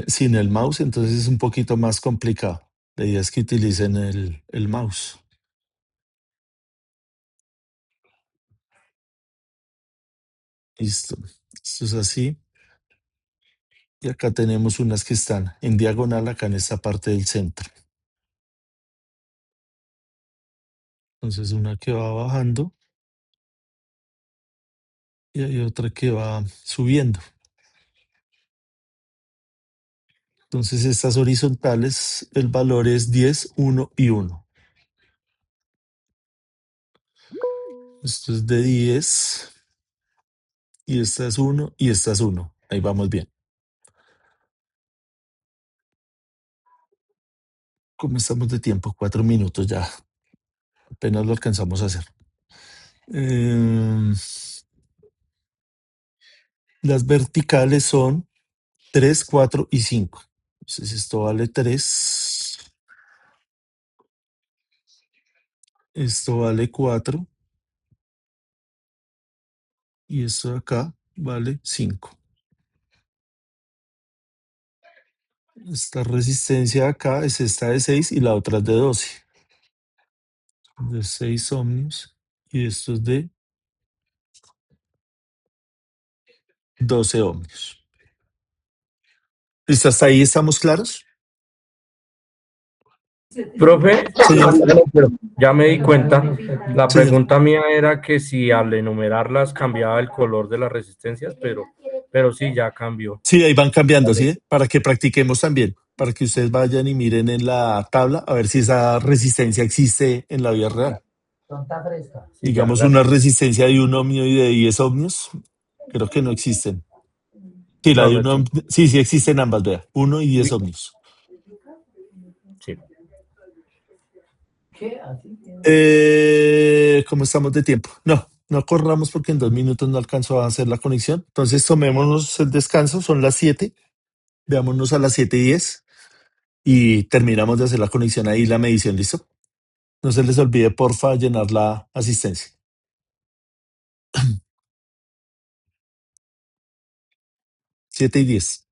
sin el mouse, entonces es un poquito más complicado. La idea es que utilicen el mouse. Listo. Esto es así. Y acá tenemos unas que están en diagonal acá en esta parte del centro. Entonces una que va bajando y hay otra que va subiendo. Entonces estas horizontales, el valor es 10, 1 y 1. Esto es de 10 y esta es 1 y esta es 1. Ahí vamos bien. ¿Cómo estamos de tiempo? 4 minutos ya. Apenas lo alcanzamos a hacer. Las verticales son 3, 4 y 5. Entonces esto vale 3. Esto vale 4. Y esto de acá vale 5. Esta resistencia de acá es esta de 6 y la otra es de 12. De 6 ohmios. Y esto es de 12 ohmios. ¿Listo? ¿Hasta ahí estamos claros? Profe, Señor, ya me di cuenta. La señor. pregunta mía era que si al enumerarlas cambiaba el color de las resistencias, pero sí, ya cambió. Sí, ahí van cambiando, ¿sí? Para que practiquemos también, para que ustedes vayan y miren en la tabla a ver si esa resistencia existe en la vida real. Sí, ya, Digamos una gracias. resistencia de 1 ohmio y de 10 ohmios, creo que no existen. Sí, la No, de no 1, existe. sí, sí existen ambas, vea, 1 y 10 ohmios. Sí. ¿Cómo estamos de tiempo? No corramos porque en 2 minutos no alcanzo a hacer la conexión. Entonces tomémonos el descanso, son las 7, veámonos a las 7:10 y terminamos de hacer la conexión ahí, la medición, ¿listo? No se les olvide, porfa, llenar la asistencia. 7:10.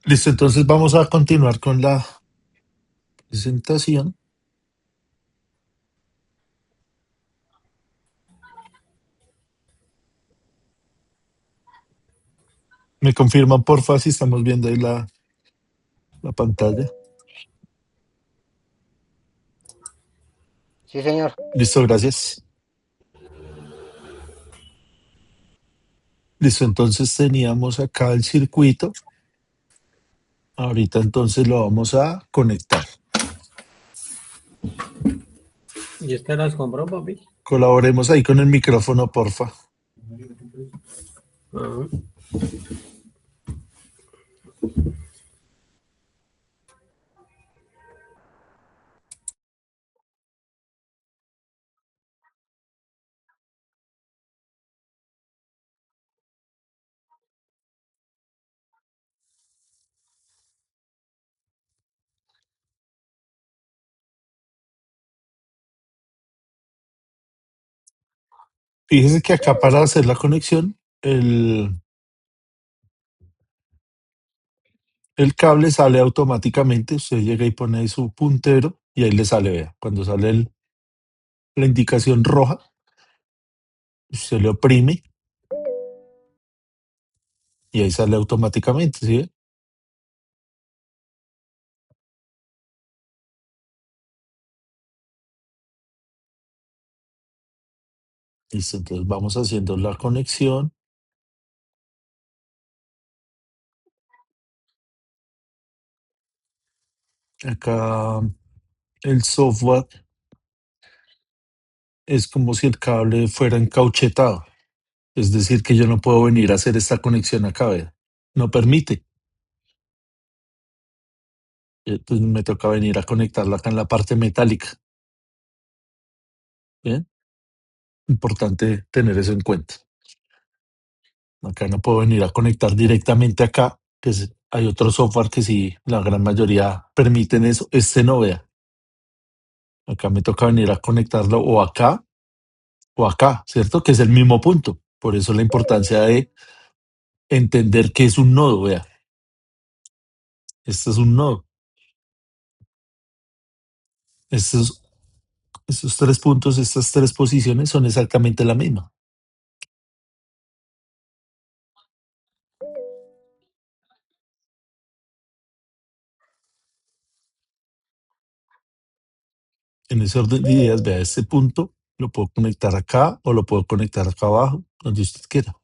Listo, entonces vamos a continuar con la presentación. Me confirman, porfa, si estamos viendo ahí la pantalla. Sí, señor. Listo, gracias. Listo, entonces teníamos acá el circuito. Ahorita entonces lo vamos a conectar. ¿Y usted las compró, papi? Colaboremos ahí con el micrófono, porfa. Ah. Fíjese que acá para hacer la conexión, el cable sale automáticamente. Usted llega y pone ahí su puntero y ahí le sale, vea. Cuando sale la indicación roja, usted le oprime y ahí sale automáticamente, ¿sí ve? Listo, entonces vamos haciendo la conexión. Acá el software es como si el cable fuera encauchetado. Es decir, que yo no puedo venir a hacer esta conexión acá, vea. No permite. Entonces me toca venir a conectarlo acá en la parte metálica. ¿Bien? Importante tener eso en cuenta. Acá no puedo venir a conectar directamente acá, hay otro software que sí, la gran mayoría permiten eso. Este no, vea. Acá me toca venir a conectarlo o acá, ¿cierto? Que es el mismo punto. Por eso la importancia de entender que es un nodo, vea. Este es un nodo. Estos 3 puntos, estas 3 posiciones son exactamente la misma. En ese orden de ideas, vea este punto, lo puedo conectar acá o lo puedo conectar acá abajo, donde usted quiera.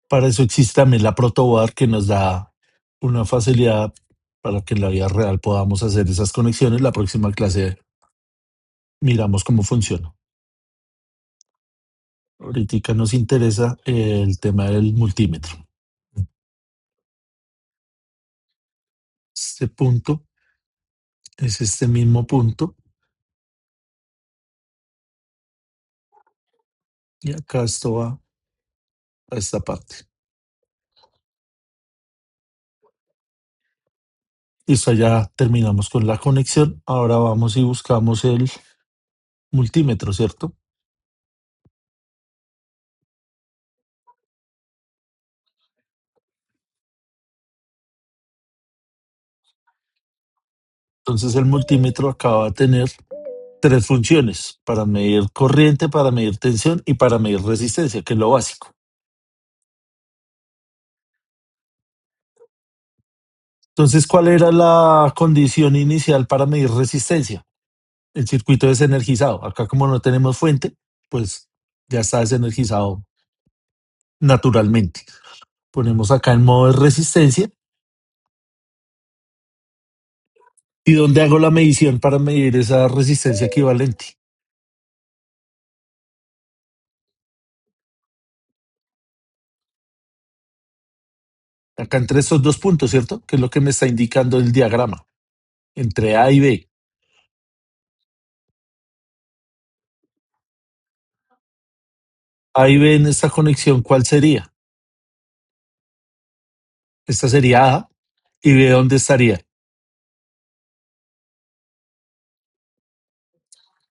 Para eso existe también la protoboard que nos da una facilidad para que en la vida real podamos hacer esas conexiones. La próxima clase miramos cómo funciona. Ahorita nos interesa el tema del multímetro. Este punto es este mismo punto. Y acá esto va a esta parte. Listo, ya terminamos con la conexión. Ahora vamos y buscamos el multímetro, ¿cierto? Entonces el multímetro acaba de tener tres funciones: para medir corriente, para medir tensión y para medir resistencia, que es lo básico. Entonces, ¿cuál era la condición inicial para medir resistencia? El circuito desenergizado. Acá, como no tenemos fuente, pues ya está desenergizado naturalmente. Ponemos acá en modo de resistencia. ¿Y dónde hago la medición para medir esa resistencia equivalente? Acá entre estos dos puntos, ¿cierto? Que es lo que me está indicando el diagrama. Entre A y B. A y B en esta conexión, ¿cuál sería? Esta sería A. ¿Y B dónde estaría?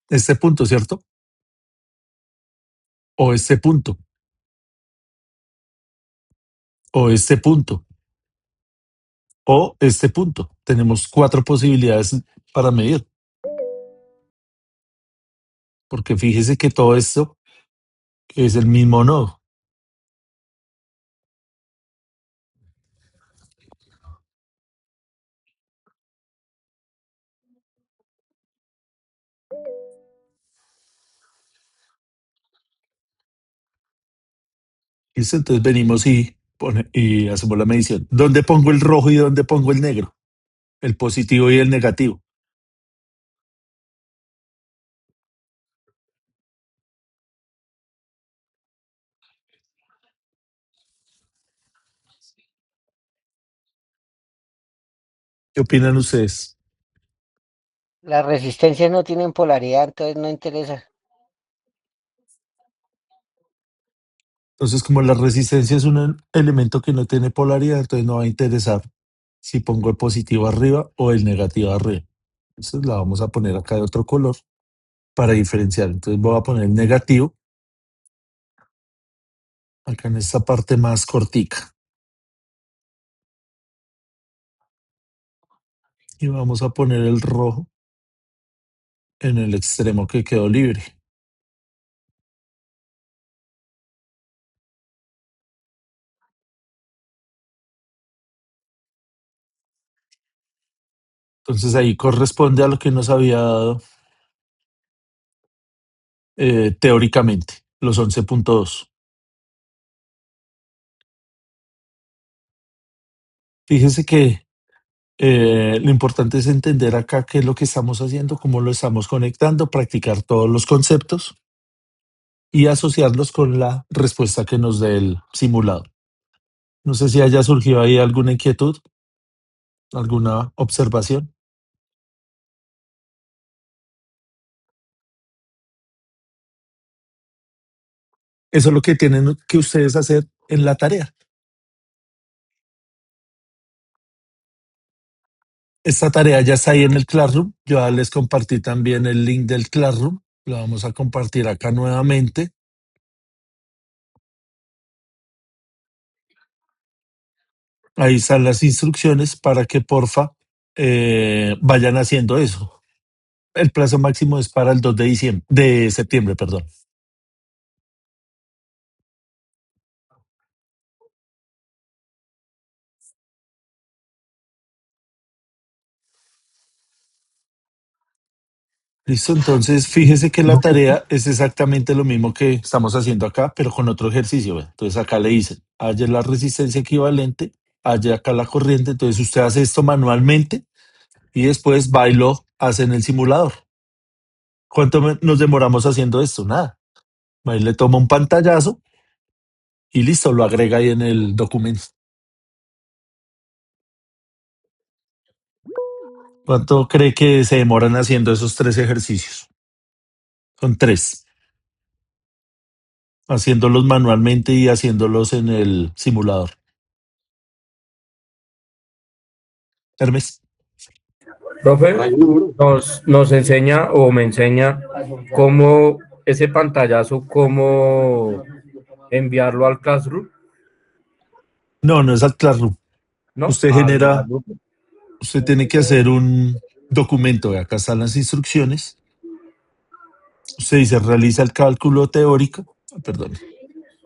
Este punto, ¿cierto? O este punto. O este punto. O este punto. Tenemos cuatro posibilidades para medir. Porque fíjese que todo esto es el mismo nodo. ¿Listo? Entonces venimos y hacemos la medición. ¿Dónde pongo el rojo y dónde pongo el negro? El positivo y el negativo. ¿Qué opinan ustedes? Las resistencias no tienen polaridad, entonces no interesa. Entonces, como la resistencia es un elemento que no tiene polaridad, entonces no va a interesar si pongo el positivo arriba o el negativo arriba. Entonces la vamos a poner acá de otro color para diferenciar. Entonces voy a poner el negativo acá en esta parte más cortica. Y vamos a poner el rojo en el extremo que quedó libre. Entonces ahí corresponde a lo que nos había dado teóricamente, los 11.2. Fíjese que lo importante es entender acá qué es lo que estamos haciendo, cómo lo estamos conectando, practicar todos los conceptos y asociarlos con la respuesta que nos dé el simulado. No sé si haya surgido ahí alguna inquietud, alguna observación. Eso es lo que tienen que ustedes hacer en la tarea. Esta tarea ya está ahí en el Classroom. Yo ya les compartí también el link del Classroom. Lo vamos a compartir acá nuevamente. Ahí están las instrucciones para que porfa vayan haciendo eso. El plazo máximo es para el 2 de septiembre, perdón. Listo, entonces fíjese que la tarea es exactamente lo mismo que estamos haciendo acá, pero con otro ejercicio. ¿Ve? Entonces acá le dicen, halle la resistencia equivalente, halle acá la corriente, entonces usted hace esto manualmente y después va y lo hace en el simulador. ¿Cuánto nos demoramos haciendo esto? Nada. Ahí le toma un pantallazo y listo, lo agrega ahí en el documento. ¿Cuánto cree que se demoran haciendo esos 3 ejercicios? Son 3. Haciéndolos manualmente y haciéndolos en el simulador. Hermes. Profe, nos enseña o me enseña cómo ese pantallazo, cómo enviarlo al Classroom, No, no es al Classroom. ¿no? Usted Al genera, grupo. usted tiene que hacer un documento. Acá están las instrucciones. Usted dice, realiza el cálculo teórico. Perdón,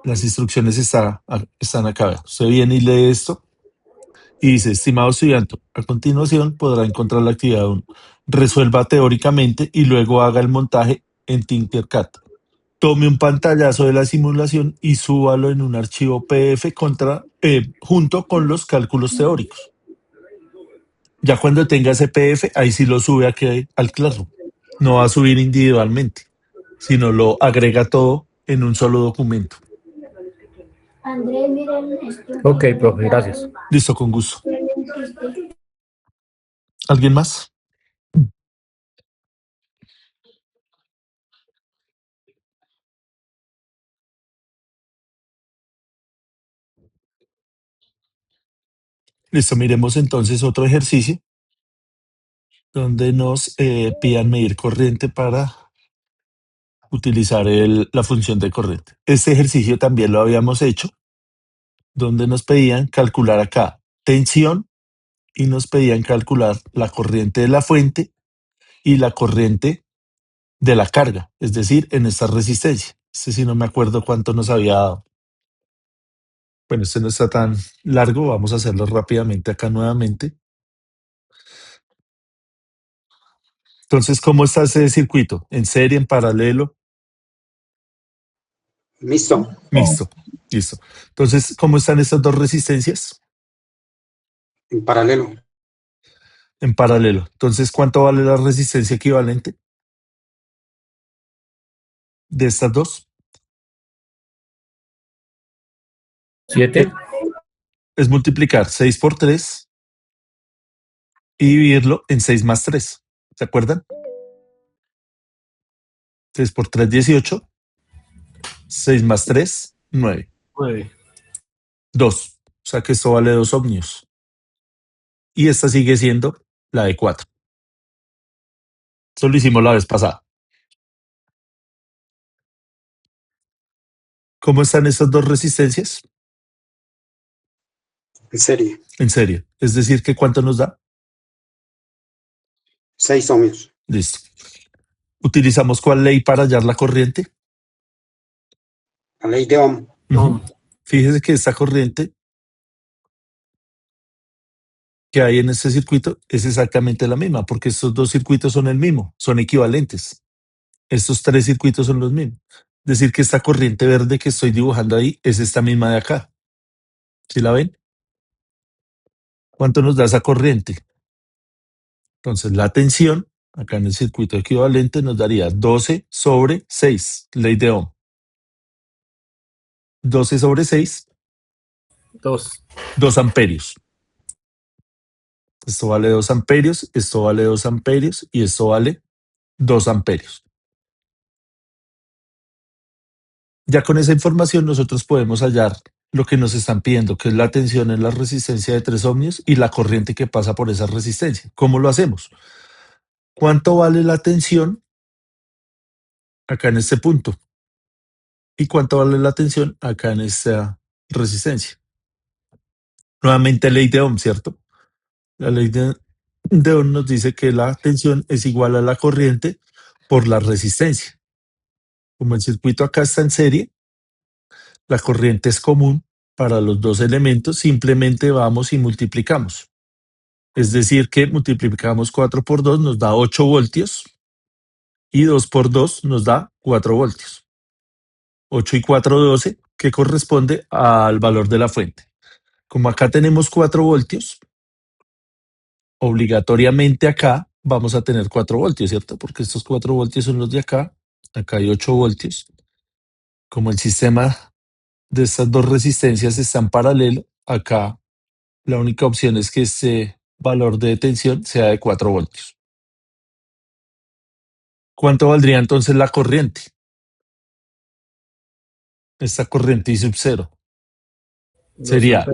las instrucciones están acá. Usted viene y lee esto y dice, estimado estudiante, a continuación podrá encontrar la actividad 1. Resuelva teóricamente y luego haga el montaje en Tinkercad. Tome un pantallazo de la simulación y súbalo en un archivo PDF junto con los cálculos teóricos. Ya cuando tenga ese PDF, ahí sí lo sube aquí al Classroom. No va a subir individualmente, sino lo agrega todo en un solo documento. Ok, profe, gracias. Listo, con gusto. ¿Alguien más? Listo, miremos entonces otro ejercicio donde nos pidan medir corriente para utilizar la función de corriente. Este ejercicio también lo habíamos hecho, donde nos pedían calcular acá tensión y nos pedían calcular la corriente de la fuente y la corriente de la carga, es decir, en esta resistencia. Este sí no me acuerdo cuánto nos había dado. Bueno, este no está tan largo, vamos a hacerlo rápidamente acá nuevamente. Entonces, ¿cómo está ese circuito? ¿En serie, en paralelo? Mixto. Mixto, listo. Entonces, ¿cómo están estas dos resistencias? En paralelo. En paralelo. Entonces, ¿cuánto vale la resistencia equivalente de estas dos? 7. Es multiplicar 6 por 3 y dividirlo en 6 más 3. ¿Se acuerdan? 6 por 3, 18. 6 más 3, 9. 2. O sea que esto vale 2 ohmios. Y esta sigue siendo la de 4. Eso lo hicimos la vez pasada. ¿Cómo están estas dos resistencias? En serie. En serie. Es decir, que ¿cuánto nos da? 6 ohmios. Listo. ¿Utilizamos cuál ley para hallar la corriente? La ley de Ohm. Fíjese que esta corriente que hay en este circuito es exactamente la misma, porque estos dos circuitos son el mismo, son equivalentes. Estos 3 circuitos son los mismos. Es decir, que esta corriente verde que estoy dibujando ahí es esta misma de acá. ¿Sí la ven? ¿Cuánto nos da esa corriente? Entonces, la tensión, acá en el circuito equivalente, nos daría 12 sobre 6, ley de Ohm. 12 sobre 6, 2 amperios. Esto vale 2 amperios, esto vale 2 amperios y esto vale 2 amperios. Ya con esa información nosotros podemos hallar lo que nos están pidiendo, que es la tensión en la resistencia de 3 ohmios y la corriente que pasa por esa resistencia. ¿Cómo lo hacemos? ¿Cuánto vale la tensión acá en este punto? ¿Y cuánto vale la tensión acá en esta resistencia? Nuevamente ley de Ohm, ¿cierto? La ley de Ohm nos dice que la tensión es igual a la corriente por la resistencia. Como el circuito acá está en serie, la corriente es común para los dos elementos, simplemente vamos y multiplicamos. Es decir, que multiplicamos 4 por 2, nos da 8 voltios. y 2 por 2 nos da 4 voltios. 8 y 4, 12, que corresponde al valor de la fuente. Como acá tenemos 4 voltios, obligatoriamente acá vamos a tener 4 voltios, ¿cierto? Porque estos 4 voltios son los de acá. Acá hay 8 voltios. Como el sistema de estas dos resistencias está en paralelo, acá la única opción es que este valor de tensión sea de 4 voltios. ¿Cuánto valdría entonces la corriente? Esta corriente I sub 0 sería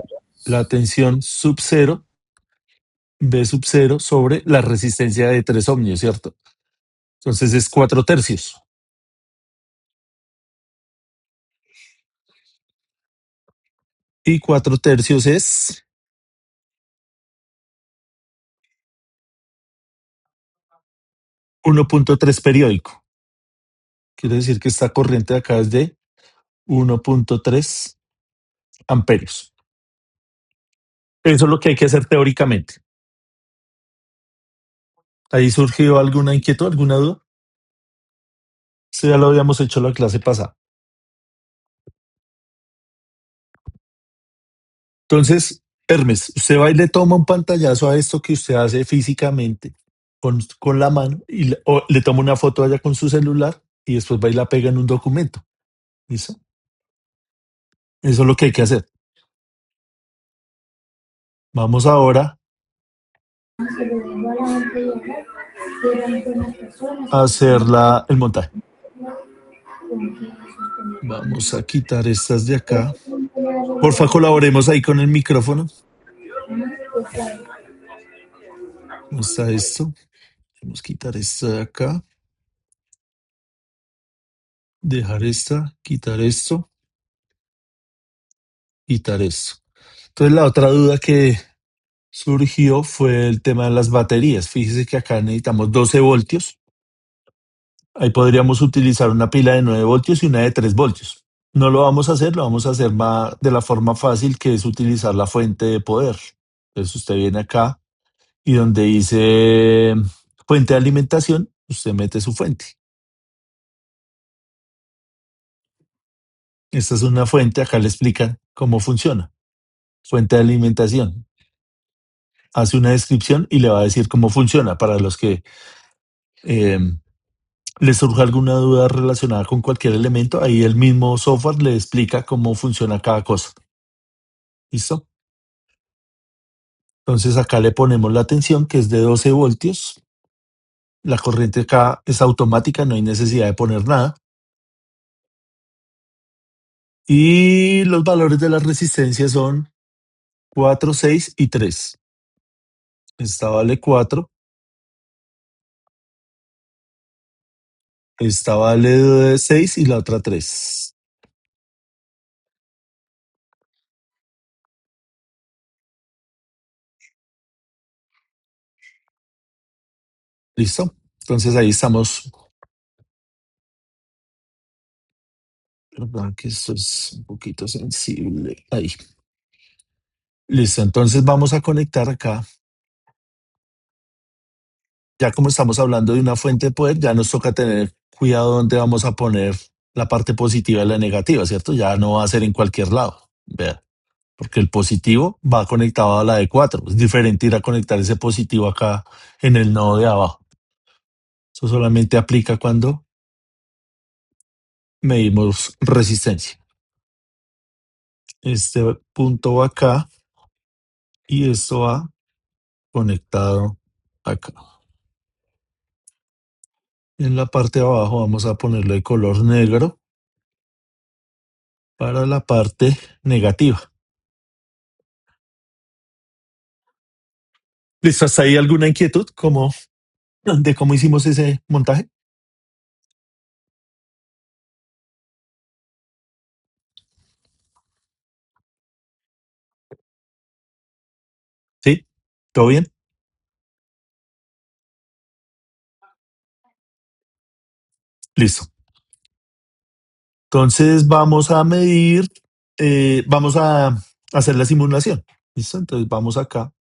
la tensión sub 0, B sub 0 sobre la resistencia de 3 ohmios, ¿cierto? Entonces es 4 tercios. Y 4 tercios es 1.3 periódico. Quiere decir que esta corriente de acá es de 1.3 amperios. Eso es lo que hay que hacer teóricamente. ¿Ahí surgió alguna inquietud, alguna duda? Eso ya lo habíamos hecho la clase pasada. Entonces, Hermes, usted va y le toma un pantallazo a esto que usted hace físicamente con la mano y o le toma una foto allá con su celular y después va y la pega en un documento. ¿Listo? Eso es lo que hay que hacer. Vamos ahora a hacer el montaje. Vamos a quitar estas de acá. Porfa, colaboremos ahí con el micrófono. ¿Cómo está esto? Vamos a quitar esto de acá. Dejar esta, quitar esto, quitar esto. Entonces la otra duda que surgió fue el tema de las baterías. Fíjese que acá necesitamos 12 voltios. Ahí podríamos utilizar una pila de 9 voltios y una de 3 voltios. No lo vamos a hacer, lo vamos a hacer de la forma fácil, que es utilizar la fuente de poder. Entonces usted viene acá y donde dice fuente de alimentación, usted mete su fuente. Esta es una fuente, acá le explican cómo funciona. Fuente de alimentación. Hace una descripción y le va a decir cómo funciona para los que les surja alguna duda relacionada con cualquier elemento. Ahí el mismo software le explica cómo funciona cada cosa. ¿Listo? Entonces acá le ponemos la tensión, que es de 12 voltios. La corriente acá es automática, no hay necesidad de poner nada. Y los valores de la resistencia son 4, 6 y 3. Esta vale 4. Esta vale 6 y la otra 3. ¿Listo? Entonces ahí estamos. Perdón, que esto es un poquito sensible. Ahí. Listo, entonces vamos a conectar acá. Ya como estamos hablando de una fuente de poder, ya nos toca tener cuidado dónde vamos a poner la parte positiva y la negativa, ¿cierto? Ya no va a ser en cualquier lado. Vea, porque el positivo va conectado a la de 4. Es diferente ir a conectar ese positivo acá en el nodo de abajo. Eso solamente aplica cuando medimos resistencia. Este punto va acá y esto va conectado acá. En la parte de abajo vamos a ponerle de color negro para la parte negativa. ¿Listo? ¿Hasta ahí alguna inquietud de cómo hicimos ese montaje? ¿Sí? ¿Todo bien? Listo. Entonces vamos a medir, vamos a hacer la simulación. ¿Listo? Entonces vamos acá.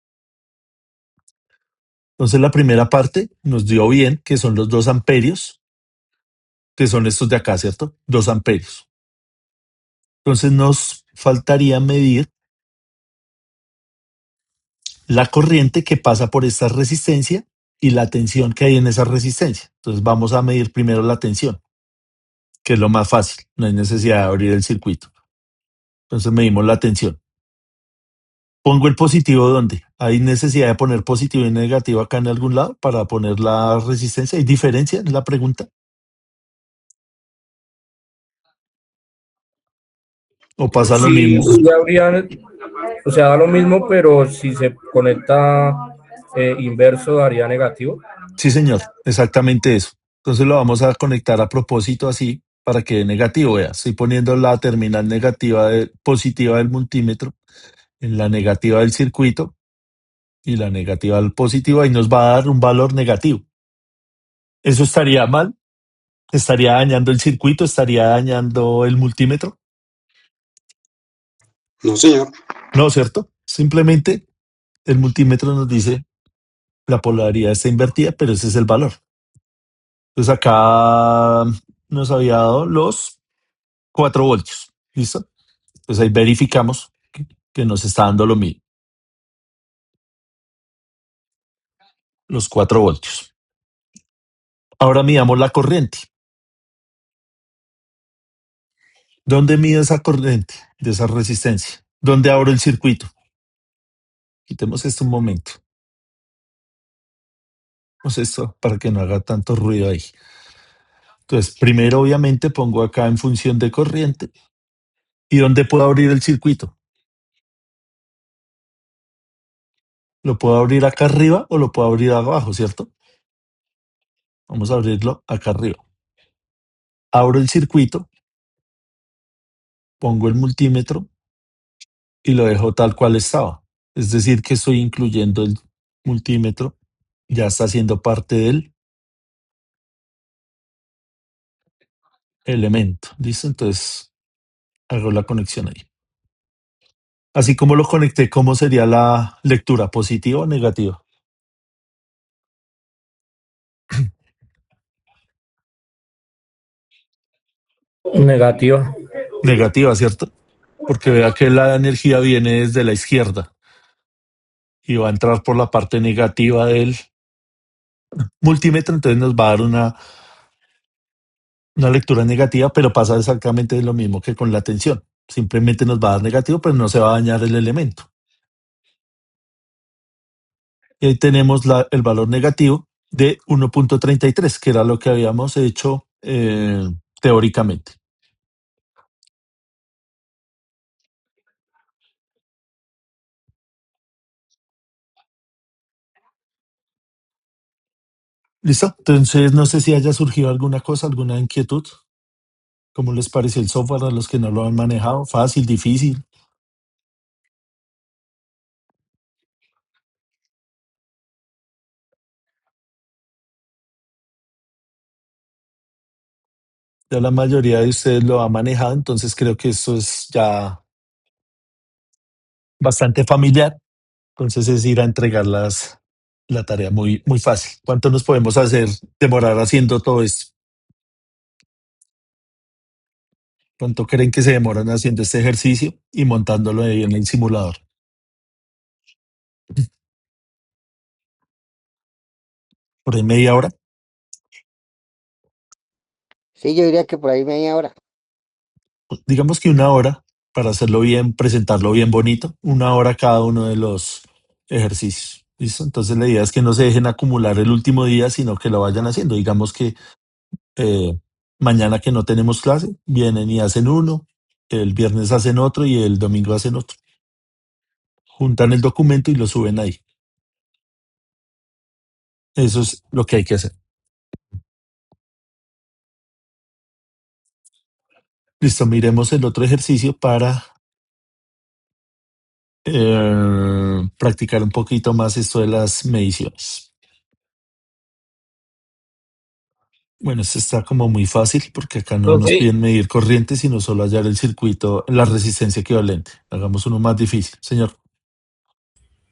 Entonces la primera parte nos dio bien, que son los 2 amperios. que son estos de acá, ¿cierto? 2 amperios. Entonces nos faltaría medir la corriente que pasa por esta resistencia y la tensión que hay en esa resistencia. Entonces vamos a medir primero la tensión, que es lo más fácil, no hay necesidad de abrir el circuito. Entonces medimos la tensión. Pongo el positivo ¿dónde? ¿Hay necesidad de poner positivo y negativo acá en algún lado para poner la resistencia? ¿Hay diferencia en la pregunta? ¿O pasa lo Sí, mismo? sí habría, o sea, da lo mismo, pero si se conecta inverso daría negativo. Sí, señor, exactamente eso. Entonces lo vamos a conectar a propósito así para que dé negativo. Vea, estoy poniendo la terminal positiva del multímetro en la negativa del circuito y la negativa del positivo, y nos va a dar un valor negativo. ¿Eso estaría mal? ¿Estaría dañando el circuito? ¿Estaría dañando el multímetro? No, señor. No, ¿cierto? Simplemente el multímetro nos dice la polaridad está invertida, pero ese es el valor. Entonces acá nos había dado los 4 voltios. ¿Listo? Entonces ahí verificamos que nos está dando lo mismo. Los 4 voltios. Ahora midamos la corriente. ¿Dónde mido esa corriente de esa resistencia? ¿Dónde abro el circuito? Quitemos esto un momento. Pues esto para que no haga tanto ruido ahí. Entonces, primero obviamente pongo acá en función de corriente. ¿Y dónde puedo abrir el circuito? ¿Lo puedo abrir acá arriba o lo puedo abrir abajo, cierto? Vamos a abrirlo acá arriba. Abro el circuito, pongo el multímetro y lo dejo tal cual estaba. Es decir, que estoy incluyendo el multímetro, ya está siendo parte del elemento. ¿Listo? Entonces hago la conexión ahí. Así como lo conecté, ¿cómo sería la lectura? ¿Positiva o negativa? Negativa. Negativa, ¿cierto? Porque vea que la energía viene desde la izquierda y va a entrar por la parte negativa del multímetro, entonces nos va a dar una lectura negativa, pero pasa exactamente lo mismo que con la tensión. Simplemente nos va a dar negativo, pero no se va a dañar el elemento. Y ahí tenemos el valor negativo de 1.33, que era lo que habíamos hecho teóricamente. ¿Listo? Entonces, no sé si haya surgido alguna cosa, alguna inquietud. ¿Cómo les pareció el software a los que no lo han manejado? ¿Fácil, difícil? Ya la mayoría de ustedes lo ha manejado, entonces creo que esto es ya bastante familiar. Entonces es ir a entregar la tarea muy, muy fácil. ¿Cuánto nos podemos demorar haciendo todo esto? ¿Cuánto creen que se demoran haciendo este ejercicio y montándolo ahí en el simulador? ¿Por ahí media hora? Sí, yo diría que por ahí media hora. Digamos que 1 hora para hacerlo bien, presentarlo bien bonito. 1 hora cada uno de los ejercicios. ¿Listo? Entonces la idea es que no se dejen acumular el último día, sino que lo vayan haciendo. Digamos que mañana que no tenemos clase, vienen y hacen uno, el viernes hacen otro y el domingo hacen otro. Juntan el documento y lo suben ahí. Eso es lo que hay que hacer. Listo, miremos el otro ejercicio para practicar un poquito más esto de las mediciones. Bueno, esto está como muy fácil porque acá no nos Profe, piden medir corriente, sino solo hallar el circuito, la resistencia equivalente. Hagamos uno más difícil, señor.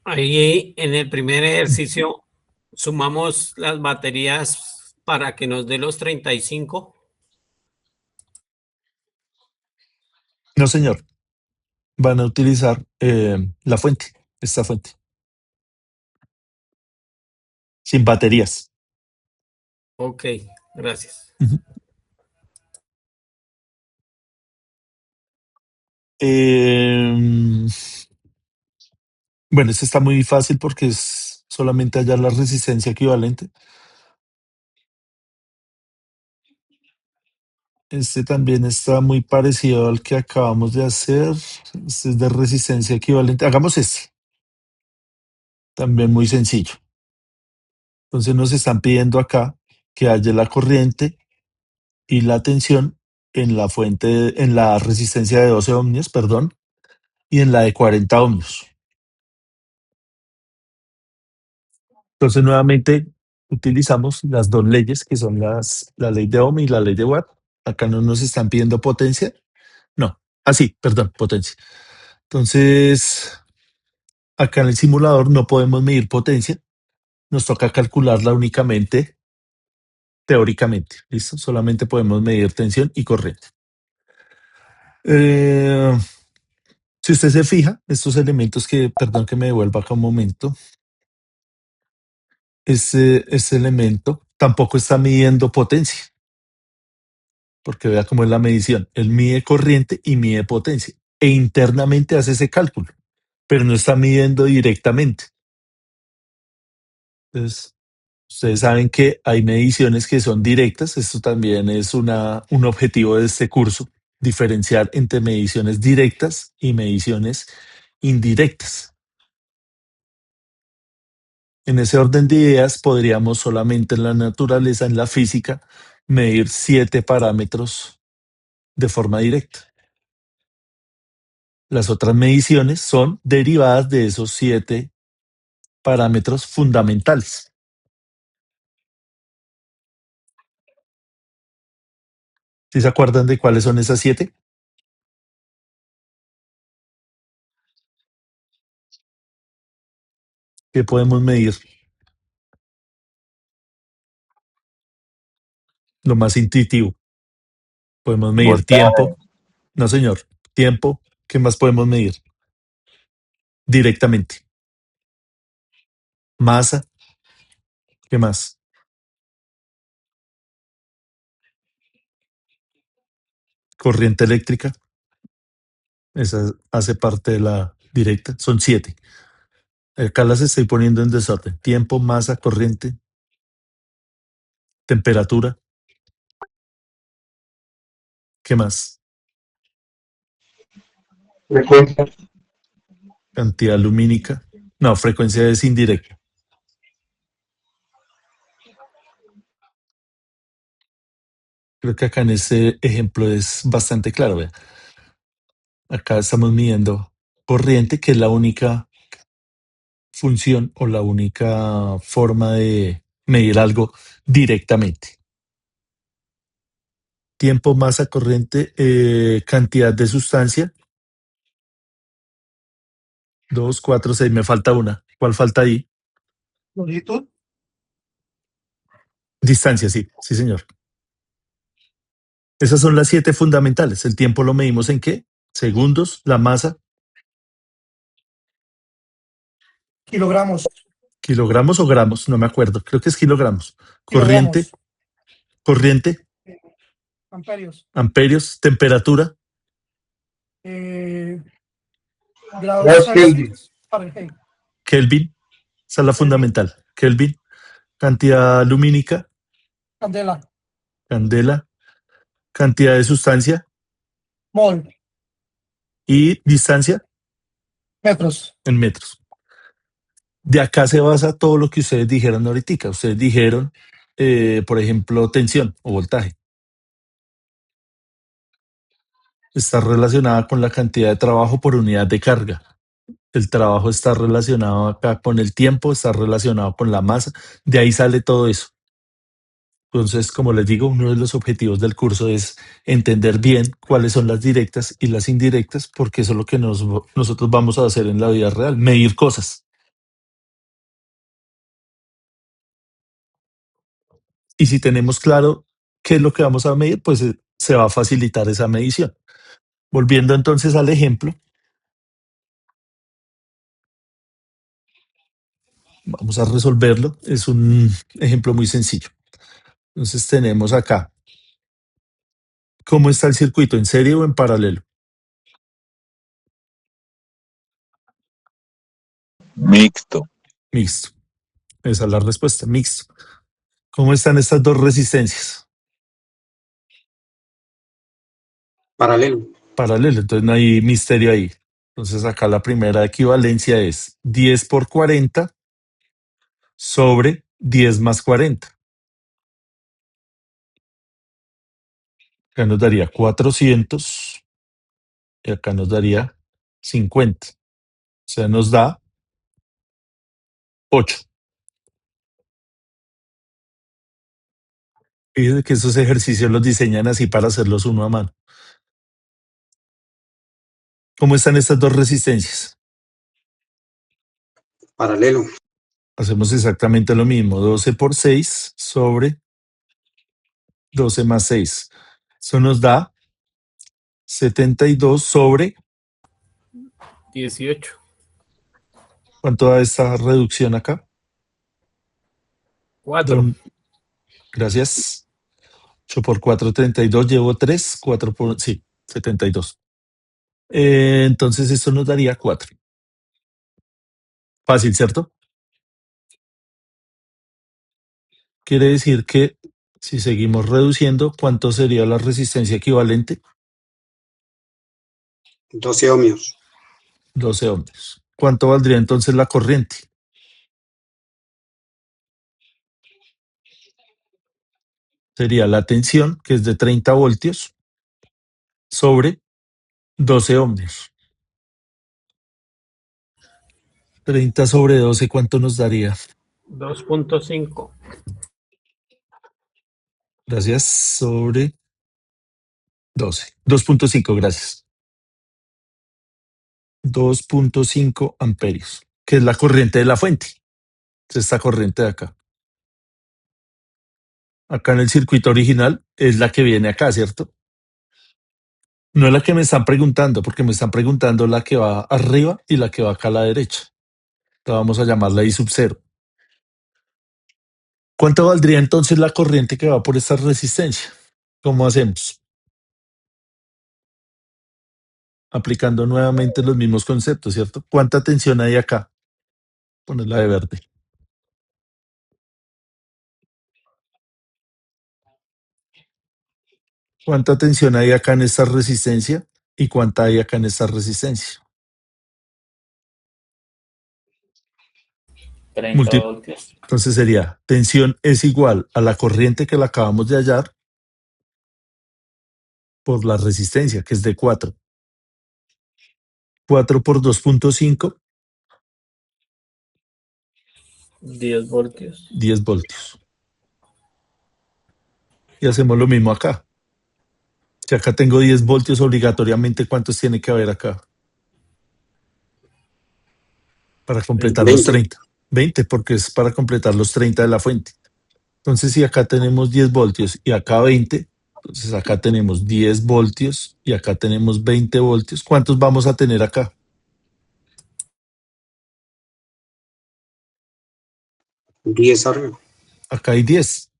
ahí en el primer ejercicio sumamos las baterías para que nos dé los 35. No, señor. Van a utilizar la fuente, esta fuente, sin baterías. Ok, gracias. Bueno, este está muy fácil porque es solamente hallar la resistencia equivalente. Este también está muy parecido al que acabamos de hacer. Este es de resistencia equivalente. Hagamos este. También muy sencillo. Entonces nos están pidiendo acá que haya la corriente y la tensión en la fuente, en la resistencia de 12 ohmios, perdón, y en la de 40 ohmios. Entonces nuevamente utilizamos las dos leyes que son la ley de Ohm y la ley de Watt. Acá no nos están pidiendo potencia. No, sí, perdón, potencia. Entonces, acá en el simulador no podemos medir potencia. Nos toca calcularla únicamente teóricamente. ¿Listo? Solamente podemos medir tensión y corriente. Si usted se fija, estos elementos perdón que me devuelva acá un momento, ese elemento tampoco está midiendo potencia, porque vea cómo es la medición. Él mide corriente y mide potencia, e internamente hace ese cálculo, pero no está midiendo directamente. Entonces, ustedes saben que hay mediciones que son directas. Esto también es un objetivo de este curso, diferenciar entre mediciones directas y mediciones indirectas. En ese orden de ideas, podríamos solamente en la naturaleza, en la física, medir 7 parámetros de forma directa. Las otras mediciones son derivadas de esos 7 parámetros fundamentales. ¿Sí se acuerdan de cuáles son esas 7? ¿Qué podemos medir? Lo más intuitivo. Podemos medir tiempo. No, señor. Tiempo. ¿Qué más podemos medir? Directamente. Masa. ¿Qué más? Corriente eléctrica. Esa hace parte de la directa. Son 7. Acá las estoy poniendo en desorden. Tiempo, masa, corriente, temperatura. ¿Qué más? Frecuencia. Cantidad lumínica. No, frecuencia es indirecta. Creo que acá en este ejemplo es bastante claro. Vea. Acá estamos midiendo corriente, que es la única función o la única forma de medir algo directamente. Tiempo, masa, corriente, cantidad de sustancia. 2, 4, 6. Me falta una. ¿Cuál falta ahí? Longitud. Distancia, sí, sí, señor. Esas son las 7 fundamentales. El tiempo lo medimos en ¿qué? Segundos. La masa. Kilogramos. ¿Kilogramos o gramos? No me acuerdo. Creo que es kilogramos. Corriente. Corriente. Amperios. Amperios. Temperatura. Grados Celsius. Fahrenheit. Kelvin. Esa es la fundamental. Kelvin. Cantidad lumínica. Candela. Candela. Cantidad de sustancia. Mol. Y distancia. Metros. En metros. De acá se basa todo lo que ustedes dijeron ahorita. Ustedes dijeron, por ejemplo, tensión o voltaje. Está relacionada con la cantidad de trabajo por unidad de carga. El trabajo está relacionado acá con el tiempo, está relacionado con la masa. De ahí sale todo eso. Entonces, como les digo, uno de los objetivos del curso es entender bien cuáles son las directas y las indirectas, porque eso es lo que nosotros vamos a hacer en la vida real, medir cosas. Y si tenemos claro qué es lo que vamos a medir, pues se va a facilitar esa medición. Volviendo entonces al ejemplo, vamos a resolverlo. Es un ejemplo muy sencillo. Entonces tenemos acá, ¿cómo está el circuito? ¿En serie o en paralelo? Mixto. Mixto. Esa es la respuesta, mixto. ¿Cómo están estas dos resistencias? Paralelo. Paralelo, entonces no hay misterio ahí. Entonces acá la primera equivalencia es 10 por 40 sobre 10 más 40. Acá nos daría 400 y acá nos daría 50. O sea, nos da 8. Fíjense que esos ejercicios los diseñan así para hacerlos uno a mano. ¿Cómo están estas dos resistencias? Paralelo. Hacemos exactamente lo mismo. 12 por 6 sobre 12 más 6. Eso nos da 72 sobre 18. ¿Cuánto da esta reducción acá? 4. Gracias. 8 por 4, 32. Llevo 3. 4 por... Sí, 72. Entonces esto nos daría 4. Fácil, ¿cierto? Quiere decir que si seguimos reduciendo, ¿cuánto sería la resistencia equivalente? 12 ohmios. 12 ohmios. ¿Cuánto valdría entonces la corriente? Sería la tensión, que es de 30 voltios, sobre 12 ohmios. 30 sobre 12, ¿cuánto nos daría? 2.5. Gracias, sobre 12. 2.5, gracias. 2.5 amperios, que es la corriente de la fuente. Es esta corriente de acá. Acá en el circuito original es la que viene acá, ¿cierto? No es la que me están preguntando, porque me están preguntando la que va arriba y la que va acá a la derecha. Entonces vamos a llamarla I sub 0. ¿Cuánto valdría entonces la corriente que va por esta resistencia? ¿Cómo hacemos? Aplicando nuevamente los mismos conceptos, ¿cierto? ¿Cuánta tensión hay acá? Ponerla de verde. ¿Cuánta tensión hay acá en esta resistencia? ¿Y cuánta hay acá en esta resistencia? 30 voltios. Entonces sería, tensión es igual a la corriente que la acabamos de hallar por la resistencia, que es de 4. 4 por 2.5, 10 voltios. 10 voltios. Y hacemos lo mismo acá. Si acá tengo 10 voltios obligatoriamente, ¿cuántos tiene que haber acá? Para completar 20. los 30. 20, porque es para completar los 30 de la fuente. Entonces, si acá tenemos 10 voltios y acá 20, entonces acá tenemos 10 voltios y acá tenemos 20 voltios. ¿Cuántos vamos a tener acá? 10 arriba. Acá hay 10.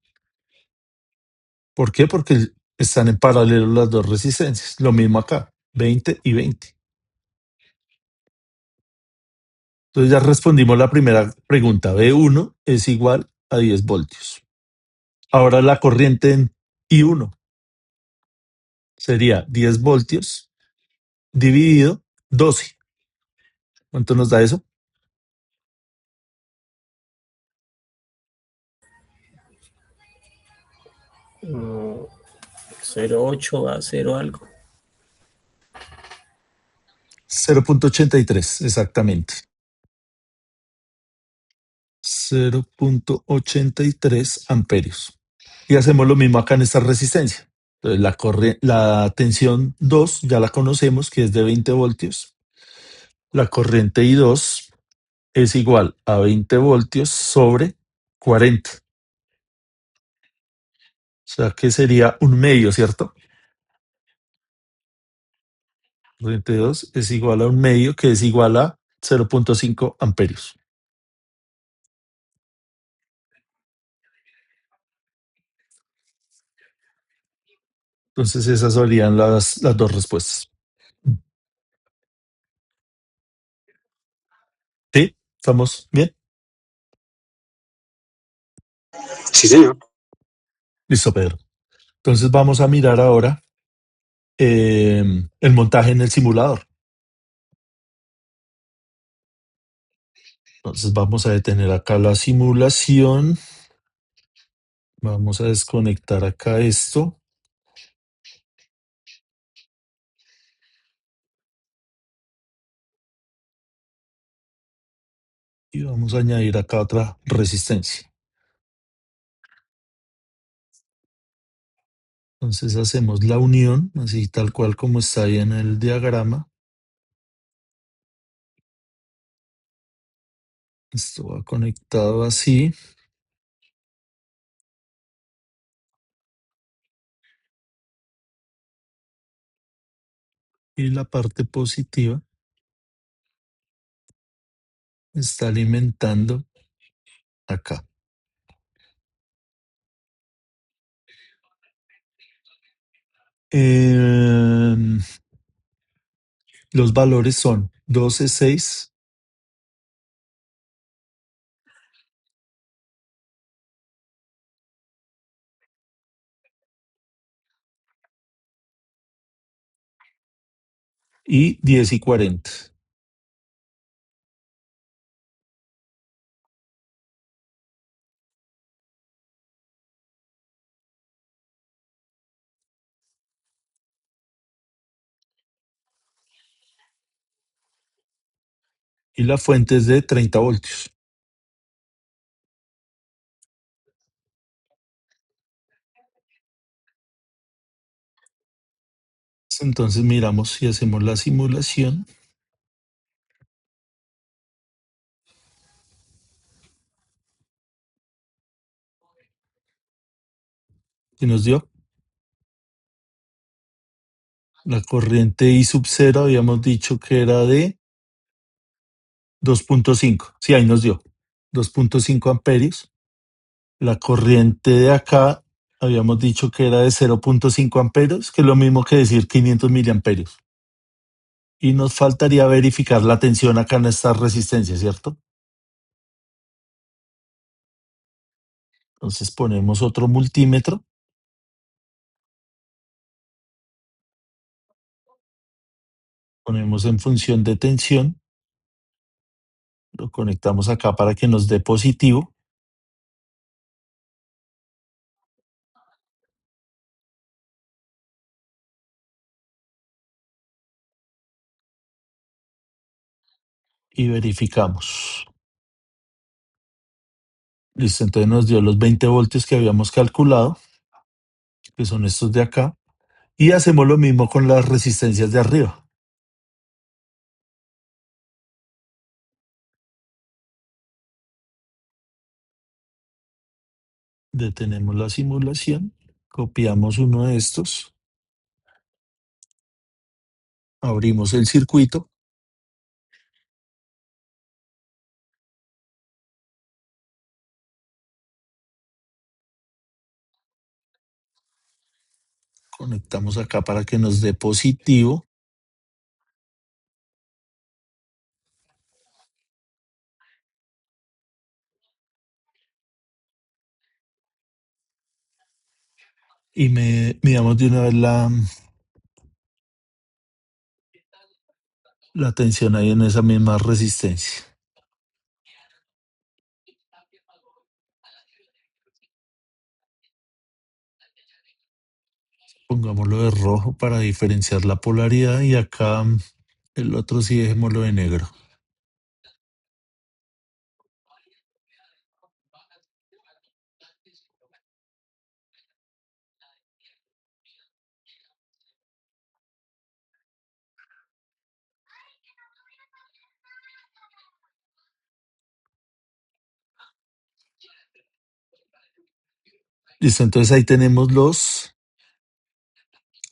¿Por qué? Porque están en paralelo las dos resistencias. Lo mismo acá, 20 y 20. Entonces ya respondimos la primera pregunta. B1 es igual a 10 voltios. Ahora la corriente en I1 sería 10 voltios dividido 12. ¿Cuánto nos da eso? Mm, 0.8 a 0 algo. 0.83, exactamente. 0.83 amperios. Y hacemos lo mismo acá en esta resistencia. Entonces la tensión 2 ya la conocemos, que es de 20 voltios. La corriente I2 es igual a 20 voltios sobre 40. O sea que sería un medio, ¿cierto? Corriente 2 es igual a un medio que es igual a 0.5 amperios. Entonces esas serían las dos respuestas. ¿Sí? ¿Estamos bien? Sí, señor. Listo, Pedro. Entonces vamos a mirar ahora el montaje en el simulador. Entonces vamos a detener acá la simulación. Vamos a desconectar acá esto. Y vamos a añadir acá otra resistencia. Entonces hacemos la unión, así tal cual como está ahí en el diagrama. Esto va conectado así. Y la parte positiva está alimentando acá. Los valores son 12,6 y 10,40. Y la fuente es de 30 voltios. Entonces miramos si hacemos la simulación. ¿Qué nos dio? La corriente I sub 0 habíamos dicho que era de 2.5. Sí, ahí nos dio 2.5 amperios. La corriente de acá habíamos dicho que era de 0.5 amperios, que es lo mismo que decir 500 miliamperios. Y nos faltaría verificar la tensión acá en esta resistencia, ¿cierto? Entonces ponemos otro multímetro. Ponemos en función de tensión. Lo conectamos acá para que nos dé positivo. Y verificamos. Listo, entonces nos dio los 20 voltios que habíamos calculado, que son estos de acá. Y hacemos lo mismo con las resistencias de arriba. Detenemos la simulación, copiamos uno de estos, abrimos el circuito, conectamos acá para que nos dé positivo. Y midamos de una vez la tensión ahí en esa misma resistencia. Pongámoslo de rojo para diferenciar la polaridad y acá el otro sí dejémoslo de negro. Listo, entonces ahí tenemos los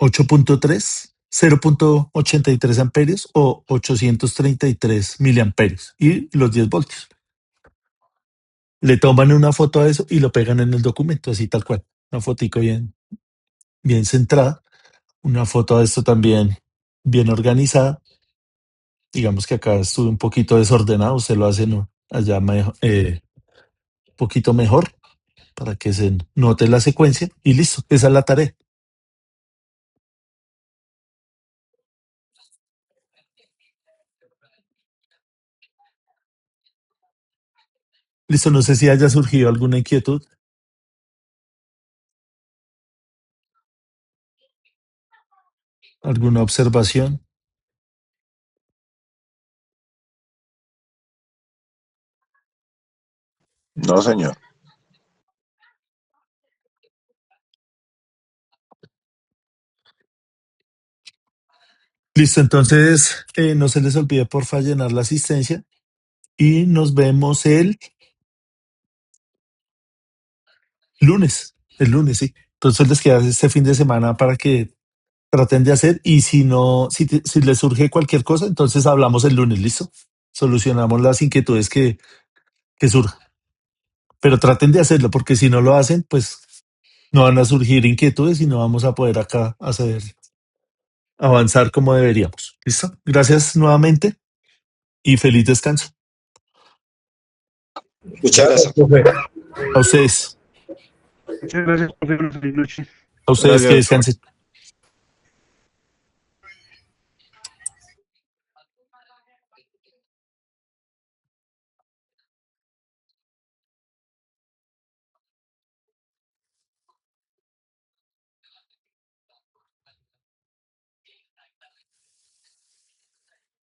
8.3 0.83 amperios o 833 miliamperios y los 10 voltios. Le toman una foto a eso y lo pegan en el documento, así tal cual. Una fotico bien centrada. Una foto de esto también bien organizada. Digamos que acá estuve un poquito desordenado, se lo hacen allá poquito mejor para que se note la secuencia y listo, esa es la tarea. Listo, no sé si haya surgido alguna inquietud. ¿Alguna observación? No, señor. Listo, entonces no se les olvide porfa llenar la asistencia y nos vemos el lunes, sí. Entonces les queda este fin de semana para que traten de hacer y si no, si les surge cualquier cosa, entonces hablamos el lunes, ¿listo? Solucionamos las inquietudes que surjan. Pero traten de hacerlo porque si no lo hacen, pues no van a surgir inquietudes y no vamos a poder acá avanzar como deberíamos. ¿Listo? Gracias nuevamente y feliz descanso. Muchas gracias. profe. A ustedes. Muchas gracias, profe. Feliz noche. A ustedes que Gracias. descansen.